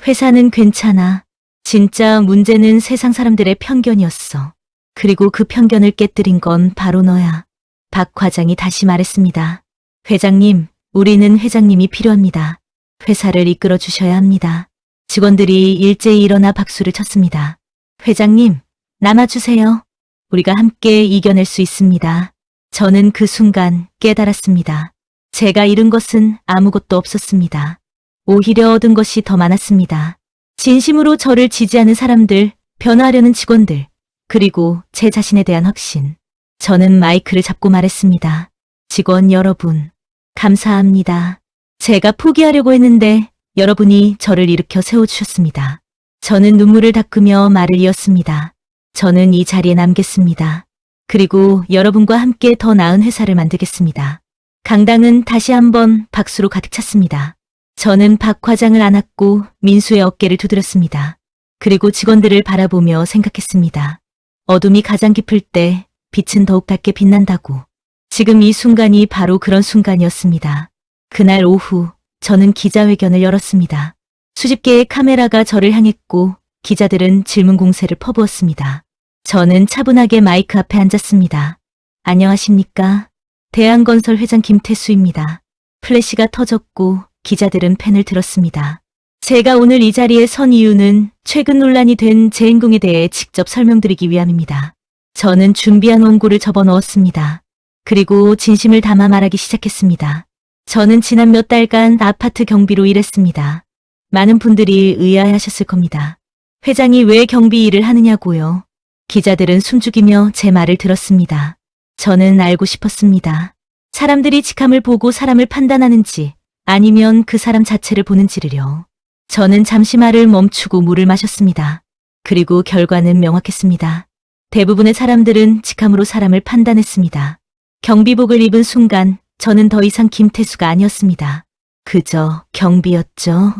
S1: 회사는 괜찮아. 진짜 문제는 세상 사람들의 편견이었어. 그리고 그 편견을 깨뜨린 건 바로 너야. 박 과장이 다시 말했습니다. 회장님, 우리는 회장님이 필요합니다. 회사를 이끌어 주셔야 합니다. 직원들이 일제히 일어나 박수를 쳤습니다. 회장님, 남아주세요. 우리가 함께 이겨낼 수 있습니다. 저는 그 순간 깨달았습니다. 제가 잃은 것은 아무것도 없었습니다. 오히려 얻은 것이 더 많았습니다. 진심으로 저를 지지하는 사람들, 변화하려는 직원들, 그리고 제 자신에 대한 확신. 저는 마이크를 잡고 말했습니다. 직원 여러분, 감사합니다. 제가 포기하려고 했는데 여러분이 저를 일으켜 세워주셨습니다. 저는 눈물을 닦으며 말을 이었습니다. 저는 이 자리에 남겠습니다. 그리고 여러분과 함께 더 나은 회사를 만들겠습니다. 강당은 다시 한번 박수로 가득 찼습니다. 저는 박 과장을 안았고 민수의 어깨를 두드렸습니다. 그리고 직원들을 바라보며 생각했습니다. 어둠이 가장 깊을 때 빛은 더욱 밝게 빛난다고. 지금 이 순간이 바로 그런 순간이었습니다. 그날 오후 저는 기자회견을 열었습니다. 수십 개의 카메라가 저를 향했고 기자들은 질문 공세를 퍼부었습니다. 저는 차분하게 마이크 앞에 앉았습니다. 안녕하십니까? 대한건설 회장 김태수입니다. 플래시가 터졌고 기자들은 펜을 들었습니다. 제가 오늘 이 자리에 선 이유는 최근 논란이 된 재인공에 대해 직접 설명드리기 위함입니다. 저는 준비한 원고를 접어넣었습니다. 그리고 진심을 담아 말하기 시작했습니다. 저는 지난 몇 달간 아파트 경비로 일했습니다. 많은 분들이 의아해하셨을 겁니다. 회장이 왜 경비 일을 하느냐고요. 기자들은 숨죽이며 제 말을 들었습니다. 저는 알고 싶었습니다. 사람들이 직함을 보고 사람을 판단하는지 아니면 그 사람 자체를 보는지를요. 저는 잠시 말을 멈추고 물을 마셨습니다. 그리고 결과는 명확했습니다. 대부분의 사람들은 직함으로 사람을 판단했습니다. 경비복을 입은 순간 저는 더 이상 김태수가 아니었습니다. 그저 경비였죠.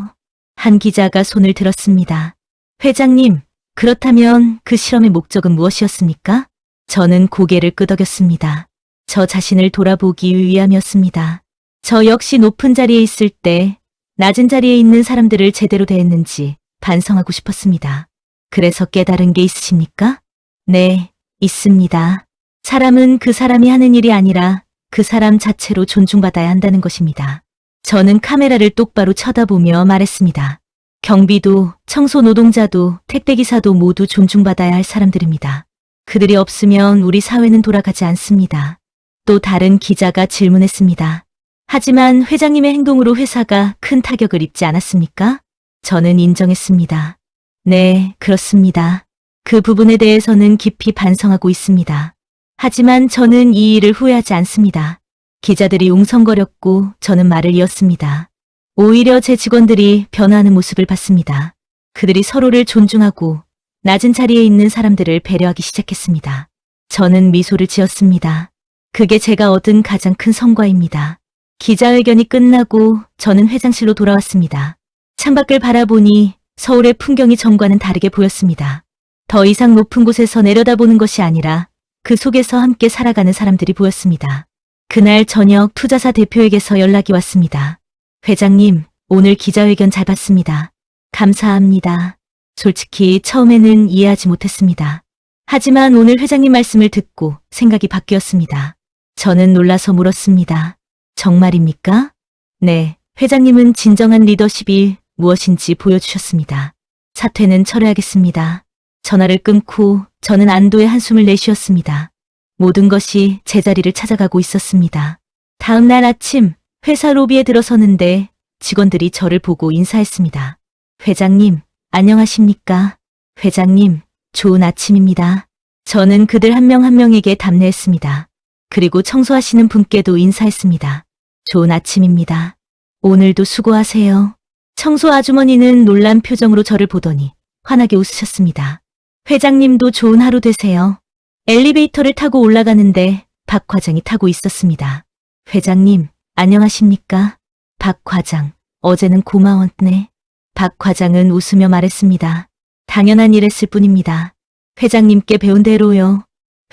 S1: 한 기자가 손을 들었습니다. 회장님, 그렇다면 그 실험의 목적은 무엇이었습니까? 저는 고개를 끄덕였습니다. 저 자신을 돌아보기 위함이었습니다. 저 역시 높은 자리에 있을 때 낮은 자리에 있는 사람들을 제대로 대했는지 반성하고 싶었습니다. 그래서 깨달은 게 있으십니까? 네, 있습니다. 사람은 그 사람이 하는 일이 아니라 그 사람 자체로 존중받아야 한다는 것입니다. 저는 카메라를 똑바로 쳐다보며 말했습니다. 경비도, 청소 노동자도, 택배기사도 모두 존중받아야 할 사람들입니다. 그들이 없으면 우리 사회는 돌아가지 않습니다. 또 다른 기자가 질문했습니다. 하지만 회장님의 행동으로 회사가 큰 타격을 입지 않았습니까? 저는 인정했습니다. 네, 그렇습니다. 그 부분에 대해서는 깊이 반성하고 있습니다. 하지만 저는 이 일을 후회하지 않습니다. 기자들이 웅성거렸고 저는 말을 이었습니다. 오히려 제 직원들이 변화하는 모습을 봤습니다. 그들이 서로를 존중하고 낮은 자리에 있는 사람들을 배려하기 시작했습니다. 저는 미소를 지었습니다. 그게 제가 얻은 가장 큰 성과입니다. 기자회견이 끝나고 저는 회장실로 돌아왔습니다. 창밖을 바라보니 서울의 풍경이 전과는 다르게 보였습니다. 더 이상 높은 곳에서 내려다보는 것이 아니라 그 속에서 함께 살아가는 사람들이 보였습니다. 그날 저녁 투자사 대표에게서 연락이 왔습니다. 회장님, 오늘 기자회견 잘 봤습니다. 감사합니다. 솔직히 처음에는 이해하지 못했습니다. 하지만 오늘 회장님 말씀을 듣고 생각이 바뀌었습니다. 저는 놀라서 물었습니다. 정말입니까? 네, 회장님은 진정한 리더십이 무엇인지 보여주셨습니다. 사퇴는 철회하겠습니다. 전화를 끊고 저는 안도의 한숨을 내쉬었습니다. 모든 것이 제자리를 찾아가고 있었습니다. 다음 날 아침 회사 로비에 들어서는데 직원들이 저를 보고 인사했습니다. 회장님, 안녕하십니까? 회장님, 좋은 아침입니다. 저는 그들 한 명 한 명에게 답례했습니다. 그리고 청소하시는 분께도 인사했습니다. 좋은 아침입니다. 오늘도 수고하세요. 청소 아주머니는 놀란 표정으로 저를 보더니 환하게 웃으셨습니다. 회장님도 좋은 하루 되세요. 엘리베이터를 타고 올라가는데 박 과장이 타고 있었습니다. 회장님, 안녕하십니까? 박 과장, 어제는 고마웠네. 박 과장은 웃으며 말했습니다. 당연한 일했을 뿐입니다. 회장님께 배운 대로요.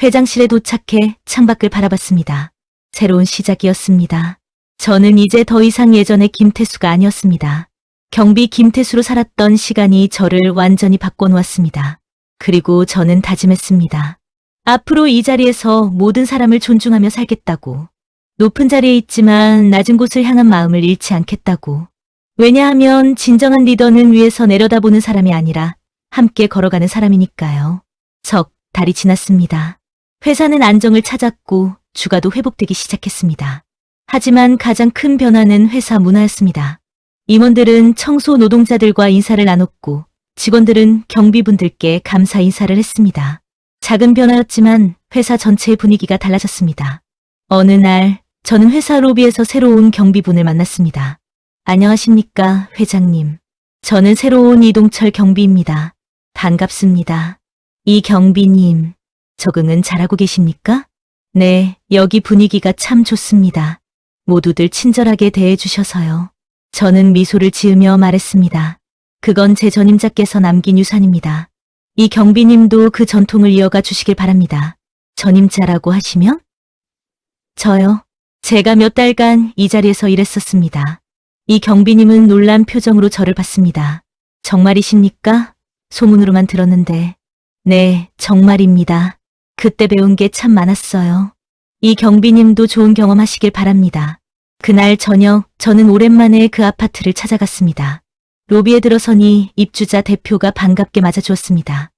S1: 회장실에 도착해 창밖을 바라봤습니다. 새로운 시작이었습니다. 저는 이제 더 이상 예전의 김태수가 아니었습니다. 경비 김태수로 살았던 시간이 저를 완전히 바꿔놓았습니다. 그리고 저는 다짐했습니다. 앞으로 이 자리에서 모든 사람을 존중하며 살겠다고. 높은 자리에 있지만 낮은 곳을 향한 마음을 잃지 않겠다고. 왜냐하면 진정한 리더는 위에서 내려다보는 사람이 아니라 함께 걸어가는 사람이니까요. 석 달이 지났습니다. 회사는 안정을 찾았고 주가도 회복되기 시작했습니다. 하지만 가장 큰 변화는 회사 문화였습니다. 임원들은 청소 노동자들과 인사를 나눴고 직원들은 경비분들께 감사 인사를 했습니다. 작은 변화였지만 회사 전체의 분위기가 달라졌습니다. 어느 날 저는 회사 로비에서 새로운 경비분을 만났습니다. 안녕하십니까, 회장님. 저는 새로운 이동철 경비입니다. 반갑습니다. 이 경비님, 적응은 잘하고 계십니까? 네, 여기 분위기가 참 좋습니다. 모두들 친절하게 대해주셔서요. 저는 미소를 지으며 말했습니다. 그건 제 전임자께서 남긴 유산입니다. 이 경비님도 그 전통을 이어가 주시길 바랍니다. 전임자라고 하시면? 저요. 제가 몇 달간 이 자리에서 일했었습니다. 이 경비님은 놀란 표정으로 저를 봤습니다. 정말이십니까? 소문으로만 들었는데. 네, 정말입니다. 그때 배운 게 참 많았어요. 이 경비님도 좋은 경험하시길 바랍니다. 그날 저녁 저는 오랜만에 그 아파트를 찾아갔습니다. 로비에 들어서니 입주자 대표가 반갑게 맞아주었습니다.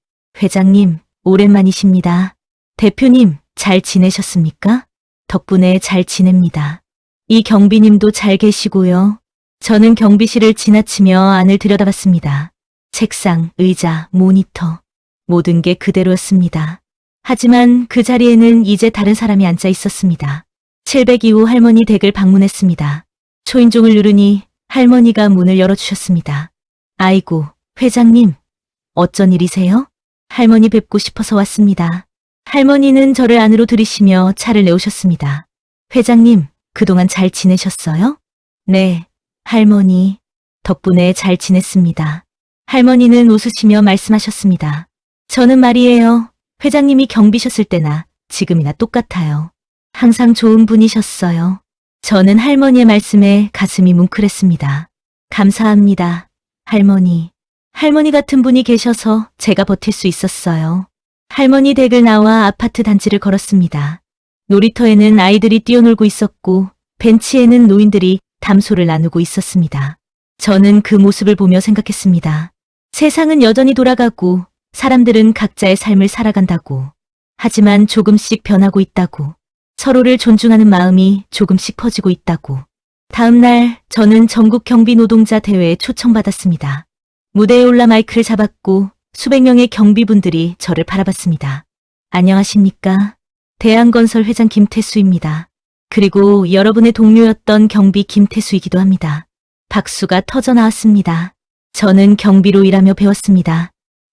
S1: 회장님, 오랜만이십니다. 대표님, 잘 지내셨습니까? 덕분에 잘 지냅니다. 이 경비님도 잘 계시고요. 저는 경비실을 지나치며 안을 들여다봤습니다. 책상, 의자, 모니터, 모든 게 그대로였습니다. 하지만 그 자리에는 이제 다른 사람이 앉아 있었습니다. 700 이후 할머니 댁을 방문했습니다. 초인종을 누르니 할머니가 문을 열어주셨습니다. 아이고, 회장님, 어쩐 일이세요? 할머니 뵙고 싶어서 왔습니다. 할머니는 저를 안으로 들이시며 차를 내오셨습니다. 회장님, 그동안 잘 지내셨어요? 네, 할머니, 덕분에 잘 지냈습니다. 할머니는 웃으시며 말씀하셨습니다. 저는 말이에요. 회장님이 경비셨을 때나 지금이나 똑같아요. 항상 좋은 분이셨어요. 저는 할머니의 말씀에 가슴이 뭉클했습니다. 감사합니다, 할머니. 할머니 같은 분이 계셔서 제가 버틸 수 있었어요. 할머니 댁을 나와 아파트 단지를 걸었습니다. 놀이터에는 아이들이 뛰어놀고 있었고 벤치에는 노인들이 담소를 나누고 있었습니다. 저는 그 모습을 보며 생각했습니다. 세상은 여전히 돌아가고 사람들은 각자의 삶을 살아간다고. 하지만 조금씩 변하고 있다고. 서로를 존중하는 마음이 조금씩 퍼지고 있다고. 다음 날 저는 전국 경비 노동자 대회에 초청받았습니다. 무대에 올라 마이크를 잡았고 수백 명의 경비분들이 저를 바라봤습니다. 안녕하십니까? 대한건설 회장 김태수입니다. 그리고 여러분의 동료였던 경비 김태수이기도 합니다. 박수가 터져 나왔습니다. 저는 경비로 일하며 배웠습니다.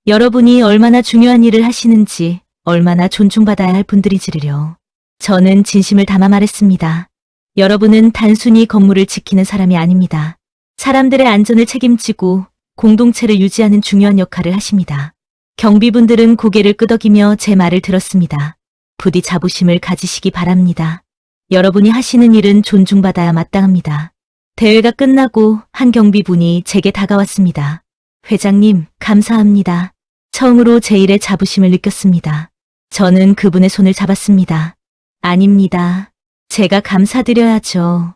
S1: 여러분이 얼마나 중요한 일을 하시는지, 얼마나 존중받아야 할 분들이지를요. 저는 진심을 담아 말했습니다. 여러분은 단순히 건물을 지키는 사람이 아닙니다. 사람들의 안전을 책임지고 공동체를 유지하는 중요한 역할을 하십니다. 경비분들은 고개를 끄덕이며 제 말을 들었습니다. 부디 자부심을 가지시기 바랍니다. 여러분이 하시는 일은 존중받아야 마땅합니다. 대회가 끝나고 한 경비분이 제게 다가왔습니다. 회장님, 감사합니다. 처음으로 제 일에 자부심을 느꼈습니다. 저는 그분의 손을 잡았습니다. 아닙니다. 제가 감사드려야죠.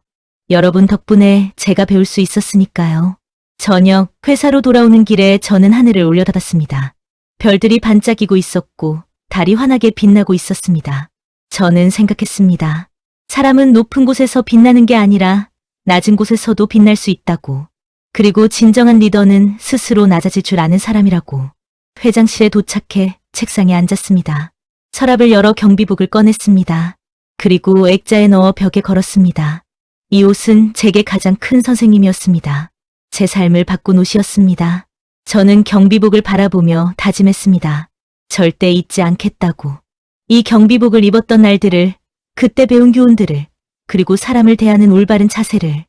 S1: 여러분 덕분에 제가 배울 수 있었으니까요. 저녁 회사로 돌아오는 길에 저는 하늘을 올려다봤습니다. 별들이 반짝이고 있었고 달이 환하게 빛나고 있었습니다. 저는 생각했습니다. 사람은 높은 곳에서 빛나는 게 아니라 낮은 곳에서도 빛날 수 있다고. 그리고 진정한 리더는 스스로 낮아질 줄 아는 사람이라고. 회장실에 도착해 책상에 앉았습니다. 서랍을 열어 경비복을 꺼냈습니다. 그리고 액자에 넣어 벽에 걸었습니다. 이 옷은 제게 가장 큰 선생님이었습니다. 제 삶을 바꾼 옷이었습니다. 저는 경비복을 바라보며 다짐했습니다. 절대 잊지 않겠다고. 이 경비복을 입었던 날들을, 그때 배운 교훈들을, 그리고 사람을 대하는 올바른 자세를.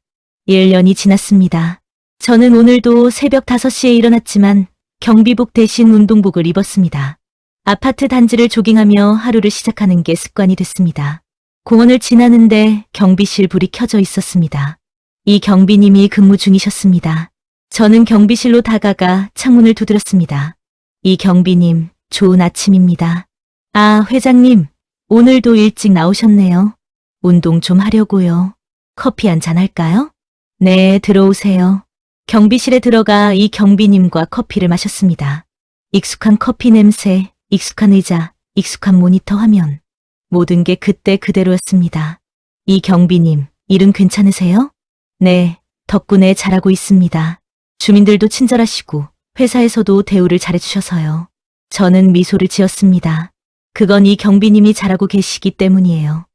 S1: 1년이 지났습니다. 저는 오늘도 새벽 5시에 일어났지만 경비복 대신 운동복을 입었습니다. 아파트 단지를 조깅하며 하루를 시작하는 게 습관이 됐습니다. 공원을 지나는데 경비실 불이 켜져 있었습니다. 이 경비님이 근무 중이셨습니다. 저는 경비실로 다가가 창문을 두드렸습니다. 이 경비님, 좋은 아침입니다. 아, 회장님, 오늘도 일찍 나오셨네요. 운동 좀 하려고요. 커피 한잔 할까요? 네, 들어오세요. 경비실에 들어가 이 경비님과 커피를 마셨습니다. 익숙한 커피 냄새, 익숙한 의자, 익숙한 모니터 화면. 모든 게 그때 그대로였습니다. 이 경비님, 일은 괜찮으세요? 네, 덕분에 잘하고 있습니다. 주민들도 친절하시고 회사에서도 대우를 잘해주셔서요. 저는 미소를 지었습니다. 그건 이 경비님이 잘하고 계시기 때문이에요.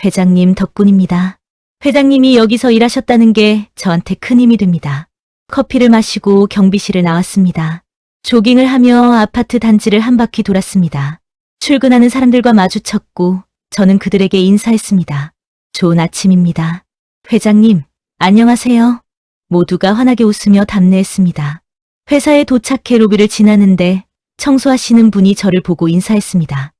S1: 회장님 덕분입니다. 회장님이 여기서 일하셨다는 게 저한테 큰 힘이 됩니다. 커피를 마시고 경비실을 나왔습니다. 조깅을 하며 아파트 단지를 한 바퀴 돌았습니다. 출근하는 사람들과 마주쳤고 저는 그들에게 인사했습니다. 좋은 아침입니다. 회장님, 안녕하세요. 모두가 환하게 웃으며 답례했습니다. 회사에 도착해 로비를 지나는데 청소하시는 분이 저를 보고 인사했습니다.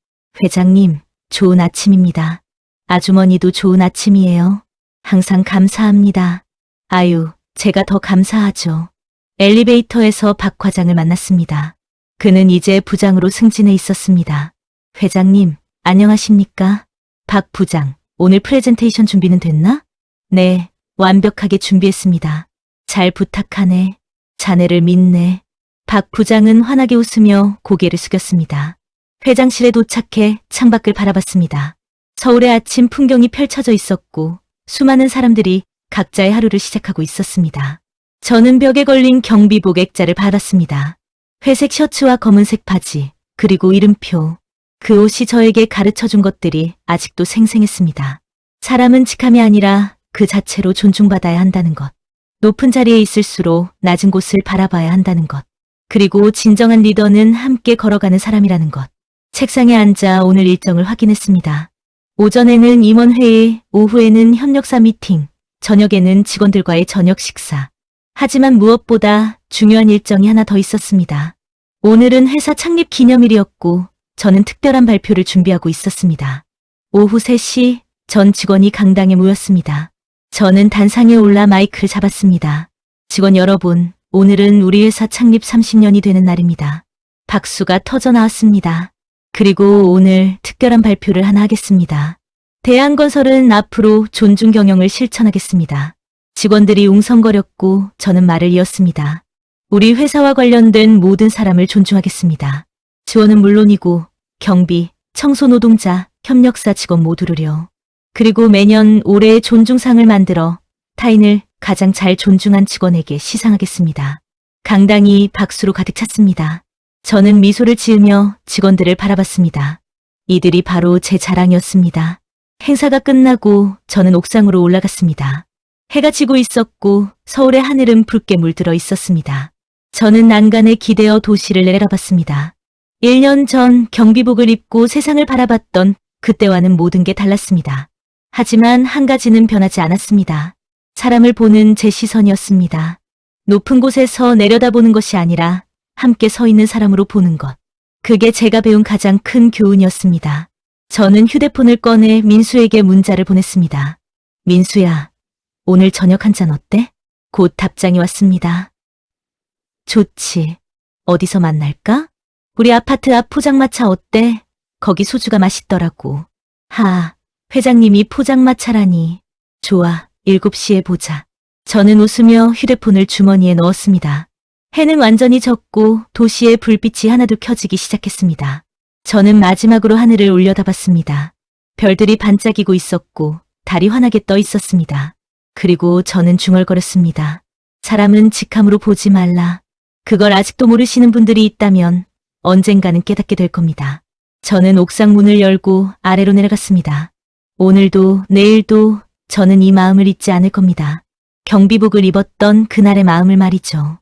S1: 회장님, 좋은 아침입니다. 아주머니도 좋은 아침이에요. 항상 감사합니다. 아유, 제가 더 감사하죠. 엘리베이터에서 박 과장을 만났습니다. 그는 이제 부장으로 승진해 있었습니다. 회장님, 안녕하십니까? 박 부장, 오늘 프레젠테이션 준비는 됐나? 네, 완벽하게 준비했습니다. 잘 부탁하네. 자네를 믿네. 박 부장은 환하게 웃으며 고개를 숙였습니다. 회장실에 도착해 창밖을 바라봤습니다. 서울의 아침 풍경이 펼쳐져 있었고 수많은 사람들이 각자의 하루를 시작하고 있었습니다. 저는 벽에 걸린 경비복 액자를 받았습니다. 회색 셔츠와 검은색 바지, 그리고 이름표. 그 옷이 저에게 가르쳐준 것들이 아직도 생생했습니다. 사람은 직함이 아니라 그 자체로 존중받아야 한다는 것. 높은 자리에 있을수록 낮은 곳을 바라봐야 한다는 것. 그리고 진정한 리더는 함께 걸어가는 사람이라는 것. 책상에 앉아 오늘 일정을 확인했습니다. 오전에는 임원회의, 오후에는 협력사 미팅, 저녁에는 직원들과의 저녁 식사. 하지만 무엇보다 중요한 일정이 하나 더 있었습니다. 오늘은 회사 창립 기념일이었고 저는 특별한 발표를 준비하고 있었습니다. 오후 3시 전 직원이 강당에 모였습니다. 저는 단상에 올라 마이크를 잡았습니다. 직원 여러분, 오늘은 우리 회사 창립 30년이 되는 날입니다. 박수가 터져 나왔습니다. 그리고 오늘 특별한 발표를 하나 하겠습니다. 대한건설은 앞으로 존중 경영을 실천하겠습니다. 직원들이 웅성거렸고 저는 말을 이었습니다. 우리 회사와 관련된 모든 사람을 존중하겠습니다. 지원은 물론이고 경비, 청소 노동자, 협력사 직원 모두를요. 그리고 매년 올해의 존중상을 만들어 타인을 가장 잘 존중한 직원에게 시상하겠습니다. 강당이 박수로 가득 찼습니다. 저는 미소를 지으며 직원들을 바라봤습니다. 이들이 바로 제 자랑이었습니다. 행사가 끝나고 저는 옥상으로 올라갔습니다. 해가 지고 있었고 서울의 하늘은 붉게 물들어 있었습니다. 저는 난간에 기대어 도시를 내려다봤습니다. 1년 전 경비복을 입고 세상을 바라봤던 그때와는 모든 게 달랐습니다. 하지만 한 가지는 변하지 않았습니다. 사람을 보는 제 시선이었습니다. 높은 곳에서 내려다보는 것이 아니라 함께 서 있는 사람으로 보는 것. 그게 제가 배운 가장 큰 교훈이었습니다. 저는 휴대폰을 꺼내 민수에게 문자를 보냈습니다. 민수야, 오늘 저녁 한 잔 어때? 곧 답장이 왔습니다. 좋지. 어디서 만날까? 우리 아파트 앞 포장마차 어때? 거기 소주가 맛있더라고. 하, 회장님이 포장마차라니. 좋아, 7시에 보자. 저는 웃으며 휴대폰을 주머니에 넣었습니다. 해는 완전히 졌고 도시의 불빛이 하나둘 켜지기 시작했습니다. 저는 마지막으로 하늘을 올려다봤습니다. 별들이 반짝이고 있었고 달이 환하게 떠 있었습니다. 그리고 저는 중얼거렸습니다. 사람은 직함으로 보지 말라. 그걸 아직도 모르시는 분들이 있다면 언젠가는 깨닫게 될 겁니다. 저는 옥상 문을 열고 아래로 내려갔습니다. 오늘도 내일도 저는 이 마음을 잊지 않을 겁니다. 경비복을 입었던 그날의 마음을 말이죠.